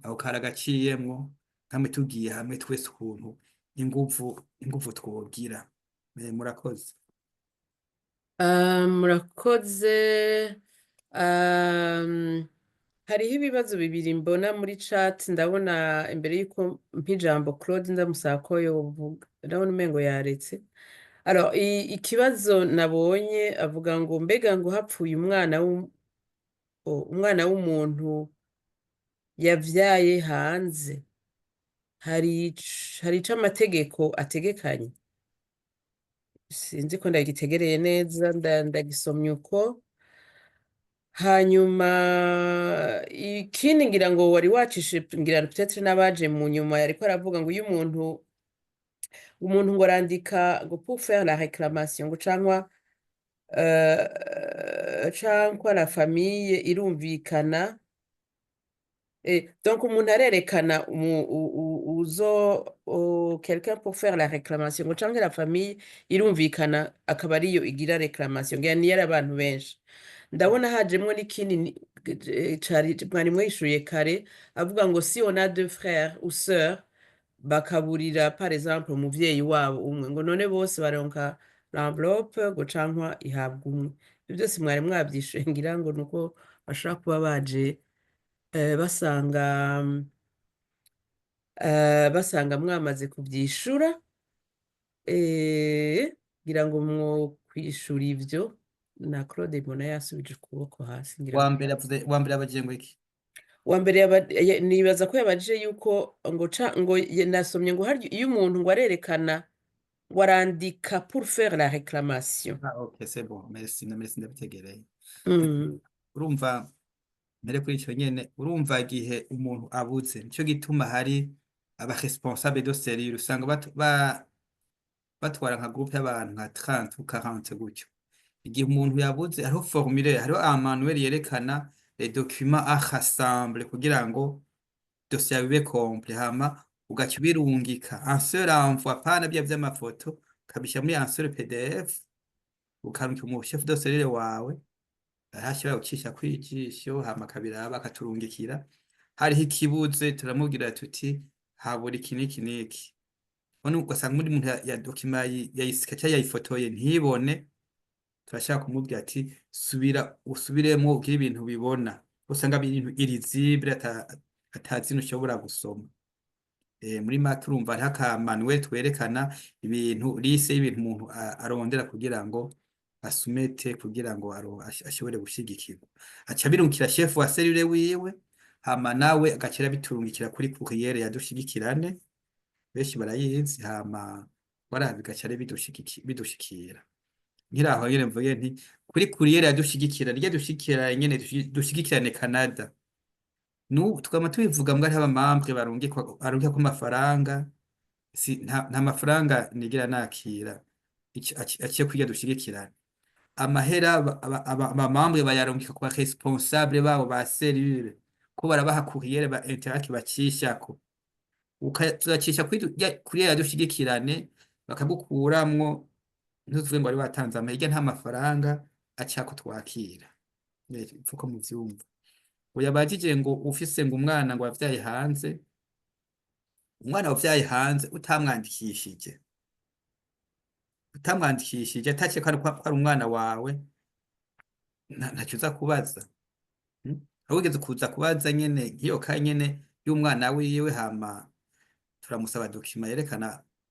aho karagaciyemwo hamwe tugiye hamwe twese ukuntu inguvu twogira murakoze murakoze hariho ibibazo bibiri mbona muri chat ndabona imbere y'uko mpijambo Claude ndamusaba ko yovuga ndabona umengo yaretse alors ikibazo nabonye avuga ngo mbega ngo hapfuye umwana w'umuntu yavyaye hanze hari ico amategeko ategekanye sinzi ko ndagitegereye neza ndagisomye uko hanyuma ikindi ngira ngo wari wacishe ngira peut-être n'abaje mu nyuma yariko aravuga ngo iyo umuntu ngo arandika ngo pour faire la réclamation ngo cankwa la famille irumvikana donc umuntu arerekana quelqu'un pour faire la réclamation ngo canke la famille irumvikana akaba ariyo igira réclamation ngira niyo ari abantu benshi ndabona hajemwo n'ikindi mwari mwishuye kare avuga ngo si on a deux frères ou sœurs bakaburira par exemple umuvyeyi wabo umwe ngo none bose baronka l'enveloppe ngo cankwa ihabwa umwe ibyo byose mwari mwavyishuye ngira ngo nuko bashobora kuba baje basanga basanga mwamaze kubyishura ngira ngo mwokwishura ivyo na Claude mbona yasubije ukuboko hasi ngira ngo wa mbere abagiye ngo iki uwa mbere nibaza ko yabajije yuko ngo nasomye ngo hari iyo umuntu ngo arerekana ngo arandika pour faire la réclamation. ok c'est bon merci ndabitegereye Mm. urumva mbere kuri icyo nyene urumva igihe umuntu abuze nicyo gituma hari aba responsable de cellule usanga batwara nka groupe y'abantu nka 30 ou 40 gutyo igihe umuntu yabuze hariho formulaire hariho amanuel yerekana les documents à rassembler kugira ngo dossier yawe ibe complet hama ugaca ubirungika un seul envoi pana bya vy'amafoto ukabishyira muri un seul pdf ukarungika mu chef de cellule wawe arashobora gucisha kwijisho hama kabiraba akaturungikira hariho ikibuze turamubwira tuti habura iki n'iki n'iki none ugasanga muri muntu ya document yayisikaca yayifotoye ntibone turashaka kumubwira ati usubiremo ukiri ibintu bibona usanga ibintu irisible atazino ushobora gusoma muri make urumva hariho akamanuel twerekana ibintu lise y'ibintu umuntu arondera kugira ngo asumete kugira ngo ashobore gushigikirwa aca birungikira chef wa cellule wiwe hama nawe agacira biturungikira kuri courrier yadushigikirane benshi barayizi hama warabigacare bidushikira nkiraho nyene mvuge nti kuri courrier yadushigikira rya dushikira nyene dushigikirane Canada tukaba tubivuga mbwa haba membre barungika ko amafaranga nta mafaranga nigira nakira aciye kwiga dushigikirane amahera abamambre bayarungika ku ba responsable babo ba cellule ko barabaha courrier ba interact bacishako ukazacisha kuri yadushigikirane bakagukuramwo ntuvuge ngo ari watanze amahirwe nta mafaranga acako twakira fuko mu vyumva uyabajije ngo ufise ngo umwana ngo wavyaye hanze umwana wavyaye hanze utamwandikishije ataciye ko ari umwana wawe ntacyo uza kubaza ahubwo kuza kubaza nyene nk'iyo ka nyene y'umwana wiwe hama turamusaba document yerekana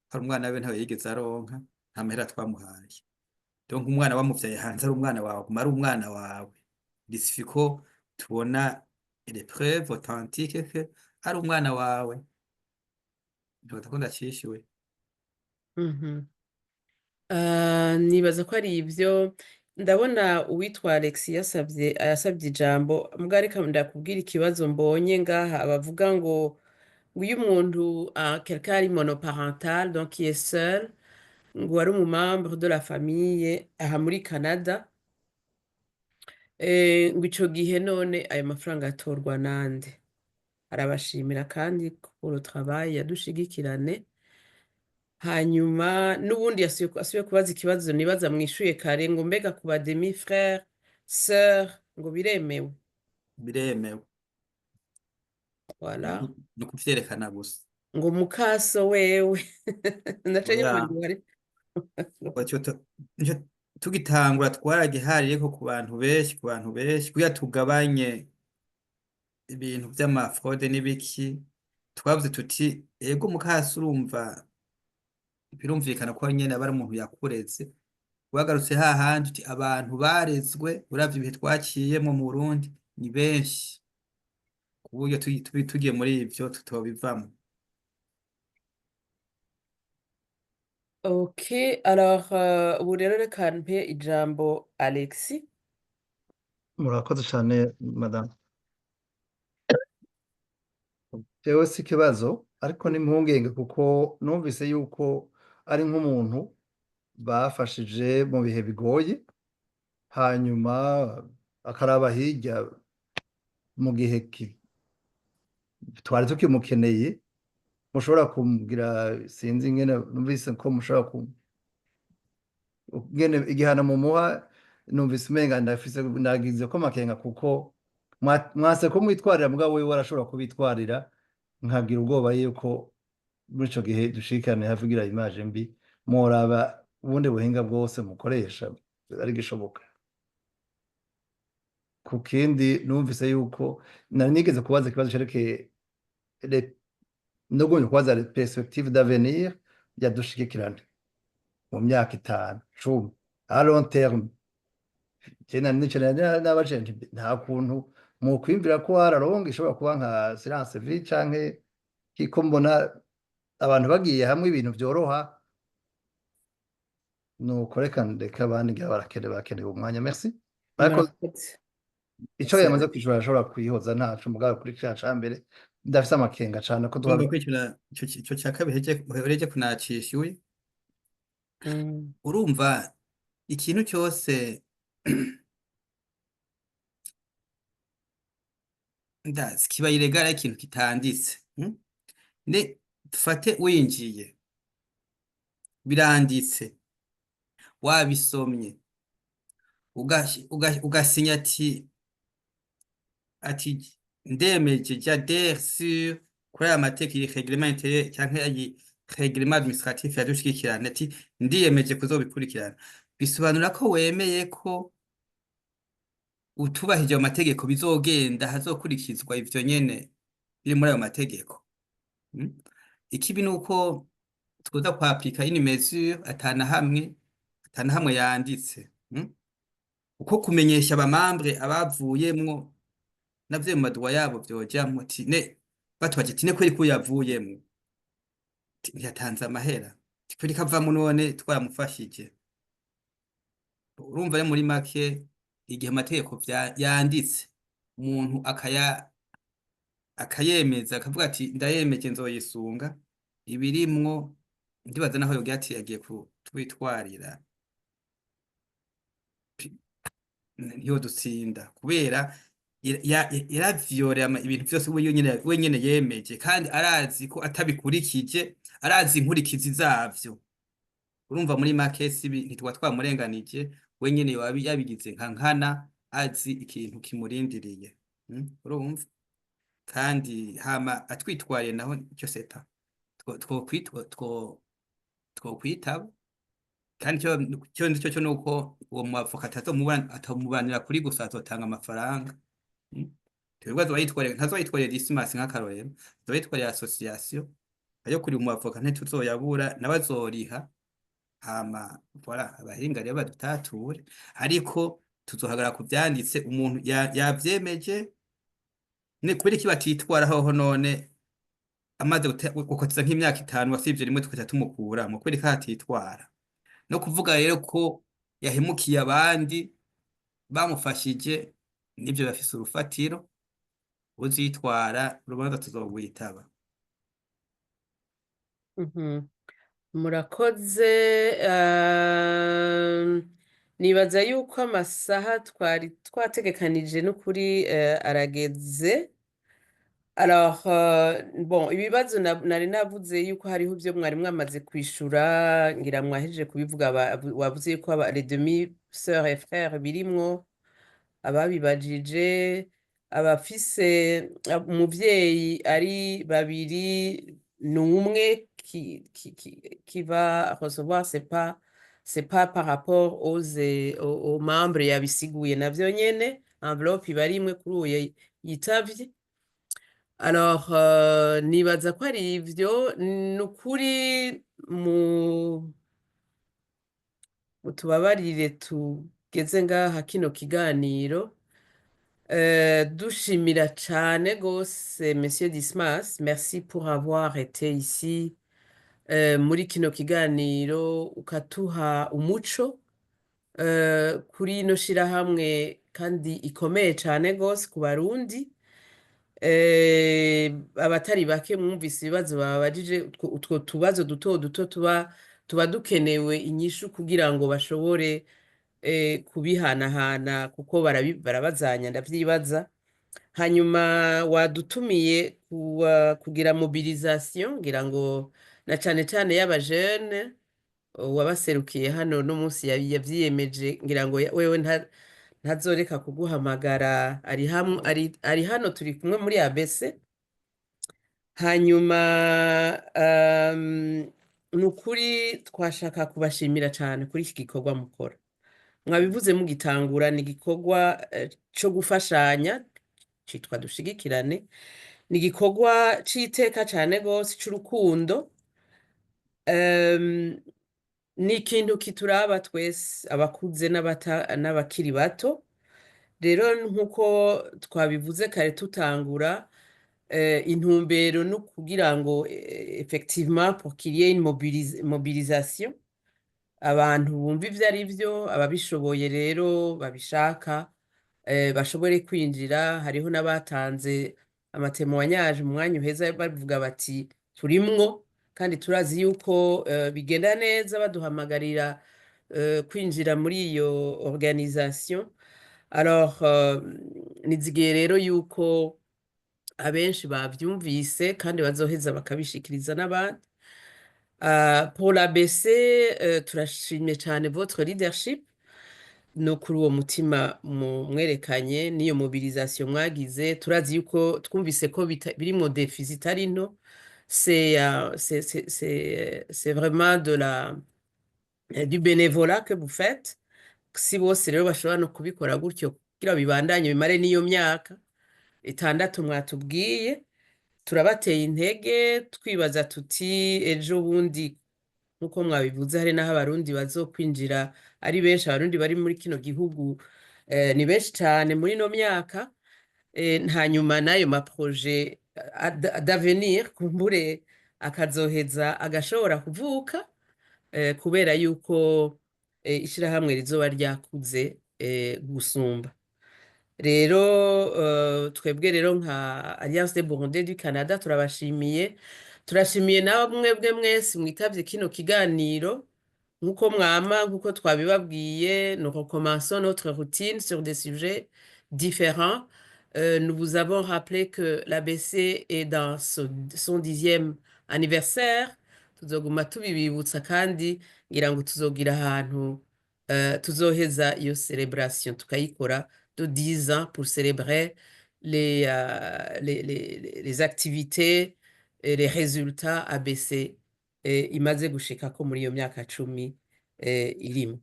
ko ari umwana we ntawe yigeze aronka nta mahera twamuhaye donc umwana wamuvyaye hanze ari umwana wawe kumara umwana wawe disifiko tubona les preuves authentiques que ari umwana wawe ndakunda cishiwe nibaza ko ari ibyo ndabona uwitwa Alex yasabye ijambo mbwa reka ndakubwira ikibazo mbonye ngaha bavuga ngo iyo umuntu quelqu'un ari monoparental donc qui est seul ngo ari membre de la famille aha muri Canada ngo ico gihe none ayo mafaranga atorwa nande arabashimira kandi pour le travail yadushigikirane hanyuma n'ubundi asubiye kubaza ikibazo nibaza mwishuye kare ngo mbega ku ba demi frère sœur ngo biremewe voilà no kuvyerekana gusa ngo mukaso wewe ndacenye ngo ari tugitangura twaragihariyeko ku bantu benshi kugira tugabanye ibintu vy'amafraude n'ibiki twavuze tuti ego mukasi urumva birumvikana ko nyene abari umuntu yakureze wagarutse hahandi uti abantu barezwe uravye ibihe twaciyemo mu Burundi ni benshi ku buryo tugiye muri ivyo tutobivamo. Ok, alors ubu rero reka mpe ijambo Alexis. Murakoze cyane madame. Jewe si ikibazo ariko ni mpungenge kuko numvise yuko ari nk'umuntu bafashije mu bihe bigoye hanyuma akaraba hirya mu gihe twari tukimukeneye mushobora kumbwira sinzi ingene numvise ko mushobora ngene igihano mumuha numvise umenga ndagize ko makenga kuko mwase ko mwitwarira mugabo wewe warashobora kubitwarira nkagira ubwoba yuko muri ico gihe dushikane havugira image mbi moraba ubundi buhinga bwose mukoresha ari gishoboka. Ku kindi numvise yuko nari nigeze kubaza ikibazo cerekeye no kubaza perspective d'avenir yadushigikirana mu myaka 5 10 à long terme jena nicara n'abajenti nta kuntu mu kwimvira ko hararonga ishobora kuba nka silence vie canke kiko mbona abantu bagiye hamwe ibintu byoroha nuko reka ndeka abandi ngira bakeneye umwanya merci ariko murakoze ico Ese- yamaze kwishura ashobora kwihoza ntaco mugabo kuri ca mbere ndafise amakenga cane ko ugomba kwishyura icyo cya kabiri uhereje kunacishyuye Mm. urumva ikintu cyose ndazi kiba iregara ikintu kitanditse ne dufate winjiye biranditse wabisomye ugasinya ati ndemeje j'adhère sur kuri aya mategeko règlement intérieur cyangwa règlement administratif yadushikirana ati ndiyemeje kuzobikurikirana bisobanura ko wemeye ko utubahije ayo mategeko bizogenda hazokurikizwa ivyo nyene biri muri ayo mategeko. Ikibi ni uko twoza kwapika une mesure atana hamwe yanditse uko kumenyesha abamambre abavuyemwo navyo mu maduwa yabo vyojamwo tine batwaje tine kweri ko yavuyemwo yatanze amahera kweri kavamwo none twaramufashije. Urumva ari muri make igihe amategeko yanditse umuntu akayemeza akavuga ati ndayemeje nzoyisunga ibirimwo ndibaza naho yogira ati yagiye kutwitwarira ntiyo dutsinda kubera yaravyore ibintu vyose we nyene yemeje kandi arazi ko atabikurikije arazi inkurikizi zavyo. Urumva muri make sibi ntitwa twamurenganije we nyene yabigize nka nkana azi ikintu kimurindiriye. Urumva kandi hama atwitwariye naho icyo seta twokwitaba kandi cyo nuko uwo mwavoka atamubanira kuri gusa azotanga amafaranga. Twebwe ntazoyitwarira Dismas nk'akarorero azoyitwarira association ayo kuri umwavoka ntituzoyabura nabazoriha hama voilà abahinga rero badutature ariko tuzohagara ku byanditse umuntu yavyemeje ne kubera iki batitwaraho none amaze gukotiza nk'imyaka 5 wasivye rimwe tukaca tumukura mu kubera ko atitwara no kuvuga rero ko yahemukiye abandi bamufashije nibyo bafise urufatiro uzitwara urubanza tuzogwitaba. Murakoze nibaza yuko amasaha twari twategekanije n'ukuri arageze. Alors bon ibibazo nari navuze yuko hariho ibyo mwari mwamaze kwishura ngira mwahejeje kubivuga wavuze yuko les demi sœurs et frères birimwo ababibajije abafise umuvyeyi ari babiri n'umwe qui va recevoir c'est pas par rapport aux membres yabisiguye navyo nyene enveloppe iba ari imwe kuri uwo yitavye. Alors nibaza ko ari ivyo nukuri mutubabarire tugeze ngaha kino kiganiro dushimira cane gose Monsieur Dismas, merci pour avoir été ici muri kino kiganiro ukatuha umuco kuri ino shirahamwe kandi ikomeye cane gose ku Barundi. Abatari bake mwumvise ibibazo babajije utwo tubazo duto duto tuba dukenewe inyishu kugira ngo bashobore kubihanahana kuko barabazanya ndavyibaza. Hanyuma wadutumiye kugira mobilisation ngira ngo na cane cane y'abajene wabaserukiye hano no munsi yavyiyemeje ngira ngo wewe ntazoreka kuguhamagara ari hano turi kumwe muri ABC. Hanyuma nukuri twashaka kubashimira cyane kuri iki gikorwa mukora mwabivuze mugitangura ni igikorwa cyo gufashanya citwa dushigikirane ni igikorwa c'iteka cane gose c'urukundo. Em, ni ikintu kituraba twese abakuze n'abakiri bato. Rero nk'uko twabivuze kare tutangura, intumbero no kugira ngo effectivement pour qu'il y ait une mobilisation, abantu bumva ivyo ari vyo, ababishoboye rero babishaka bashobore kwinjira. Hariho n'abatanze amatemwanyaje mu mwanya uheza bavuga bati turimwo, kandi turazi yuko bigenda neza baduhamagarira kwinjira muri iyo organisation. Alors nizigiye rero yuko abenshi bavyumvise kandi bazoheza bakabishikiriza n'abandi. Pour l'ABC, turashimye cyane votre leadership no kuri uwo mutima mwerekanye n'iyo mobilisation mwagize. Turazi yuko twumvise ko birimwo défi zitari nto. C'est vraiment du bénévolat que vous faites. Si bose rero bashobora no kubikora gutyo kugira bibandanye bimare n'iyo myaka 6 mwatubwiye, turabateye intege twibaza tuti ejo bundi nkuko mwabivuze hari n'aho abarundi bazokwinjira ari benshi. Abarundi bari muri kino gihugu ni benshi cyane muri no myaka. Hanyuma n'ayo maproje d'avenir kumbure akazoheza agashobora kuvuka kubera yuko ishirahamwe rizoba ryakuze gusumba. Rero twebwe rero nka Alliance des Burundais du Canada turabashimiye. Turashimiye namwe mwese mwitavye kino kiganiro. Nkuko twabibabwiye, nous recommençons notre routine sur des sujets différents. Nous vous avons rappelé que l'ABC est dans son 10e anniversaire. Tuzoguma tubibibutsa kandi ngira ngo tuzogira ahantu tuzoheza iyo célébration tukayikora de 10 ans pour célébrer les activités et les résultats ABC imaze gushikako muri iyo myaka 10 irimo.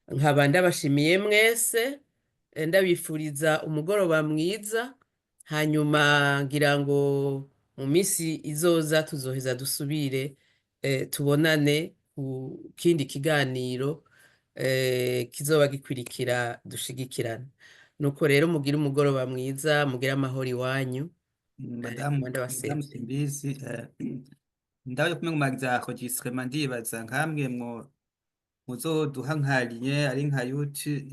Nkaba ndabashimiye mwese, ndabifuriza umugoroba mwiza. Hanyuma ngira ngo mu minsi izoza tuzoheza dusubire tubonane ku kindi kiganiro kizoba gikwirikira dushigikirana. Nuko rero mugire umugoroba mwiza, mugire amahoro iwanyu. Madamu Simbizi, ndawe kumwe mumagiza enregistrement ndibaza nkamwe muzoduhankariye ari nka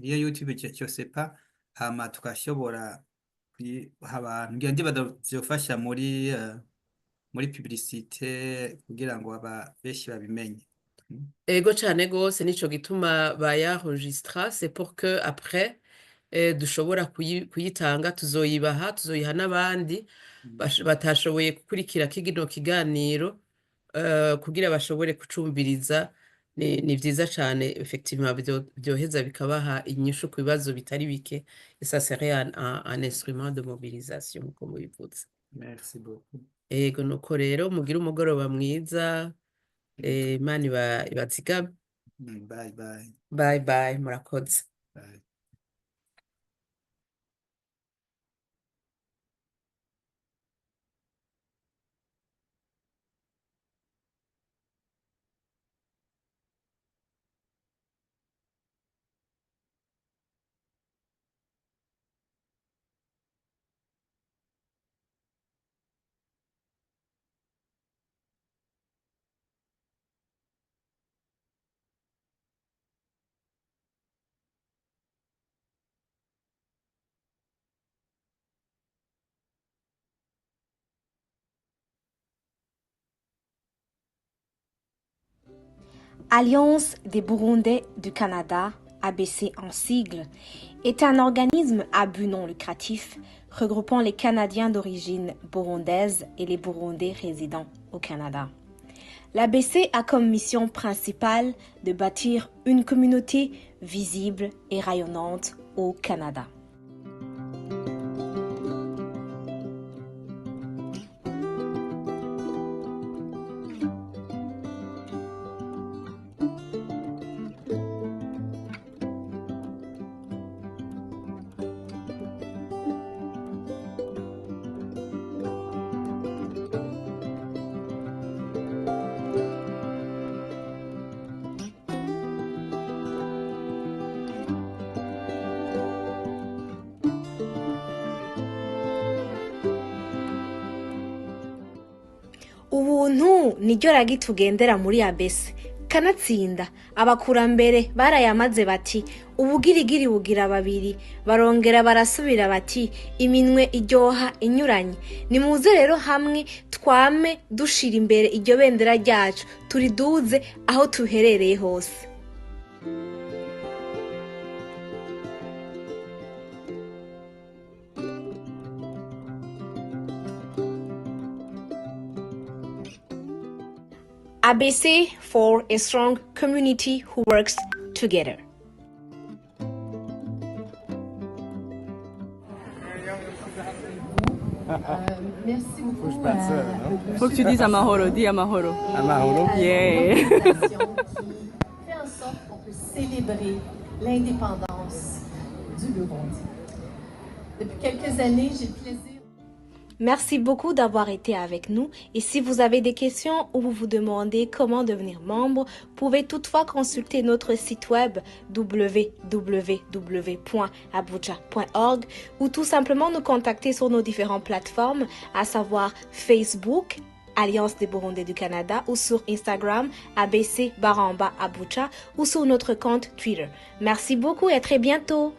YouTube cyose pa hama tukashobora abantu ngira ndibaza byofasha muri publicité kugira ngo benshi babimenye. Ego cyane gose nico gituma bayaregistra, c'est pour que après dushobora kuyitanga, tuzoyiha n'abandi batashoboye gukurikira kino kiganiro kugira bashobore kucumbiriza. Ni vyiza cyane effectivement byoheza bikabaha inyishu ku bibazo bitari bike. Et ça serait un instrument de mobilisation comme bivuze. Merci beaucoup. Ego nuko rero mugire umugoroba mwiza. Imana ibazigame. Bye bye. Bye bye, murakoze. Bye. Alliance des Burundais du Canada, ABC en sigle, est un organisme à but non lucratif regroupant les Canadiens d'origine burundaise et les Burundais résidant au Canada. L'ABC a comme mission principale de bâtir une communauté visible et rayonnante au Canada. ubuntu niryo ragi tugendera muri abese kanatsinda abakurambere barayamaze bati ubugirigiri bugira babiri barongera barasubira bati iminwe iryoha inyuranye nimuze rero hamwe twame dushira imbere iryo bendera ryacu turiduze aho tuherereye hose. ABC for a strong community who works together. Merci beaucoup. Faut que tu dises Amahoro, dis Amahoro. Amahoro. Yeah. Fait en sorte qu'on peut célébrer l'indépendance du Burundi. Depuis quelques années, j'ai le plaisir. Merci beaucoup d'avoir été avec nous et si vous avez des questions ou vous vous demandez comment devenir membre, vous pouvez toutefois consulter notre site web www.abuja.org ou tout simplement nous contacter sur nos différentes plateformes, à savoir Facebook, Alliance des Burundais du Canada ou sur Instagram, ABC Baramba Abuja ou sur notre compte Twitter. Merci beaucoup et à très bientôt.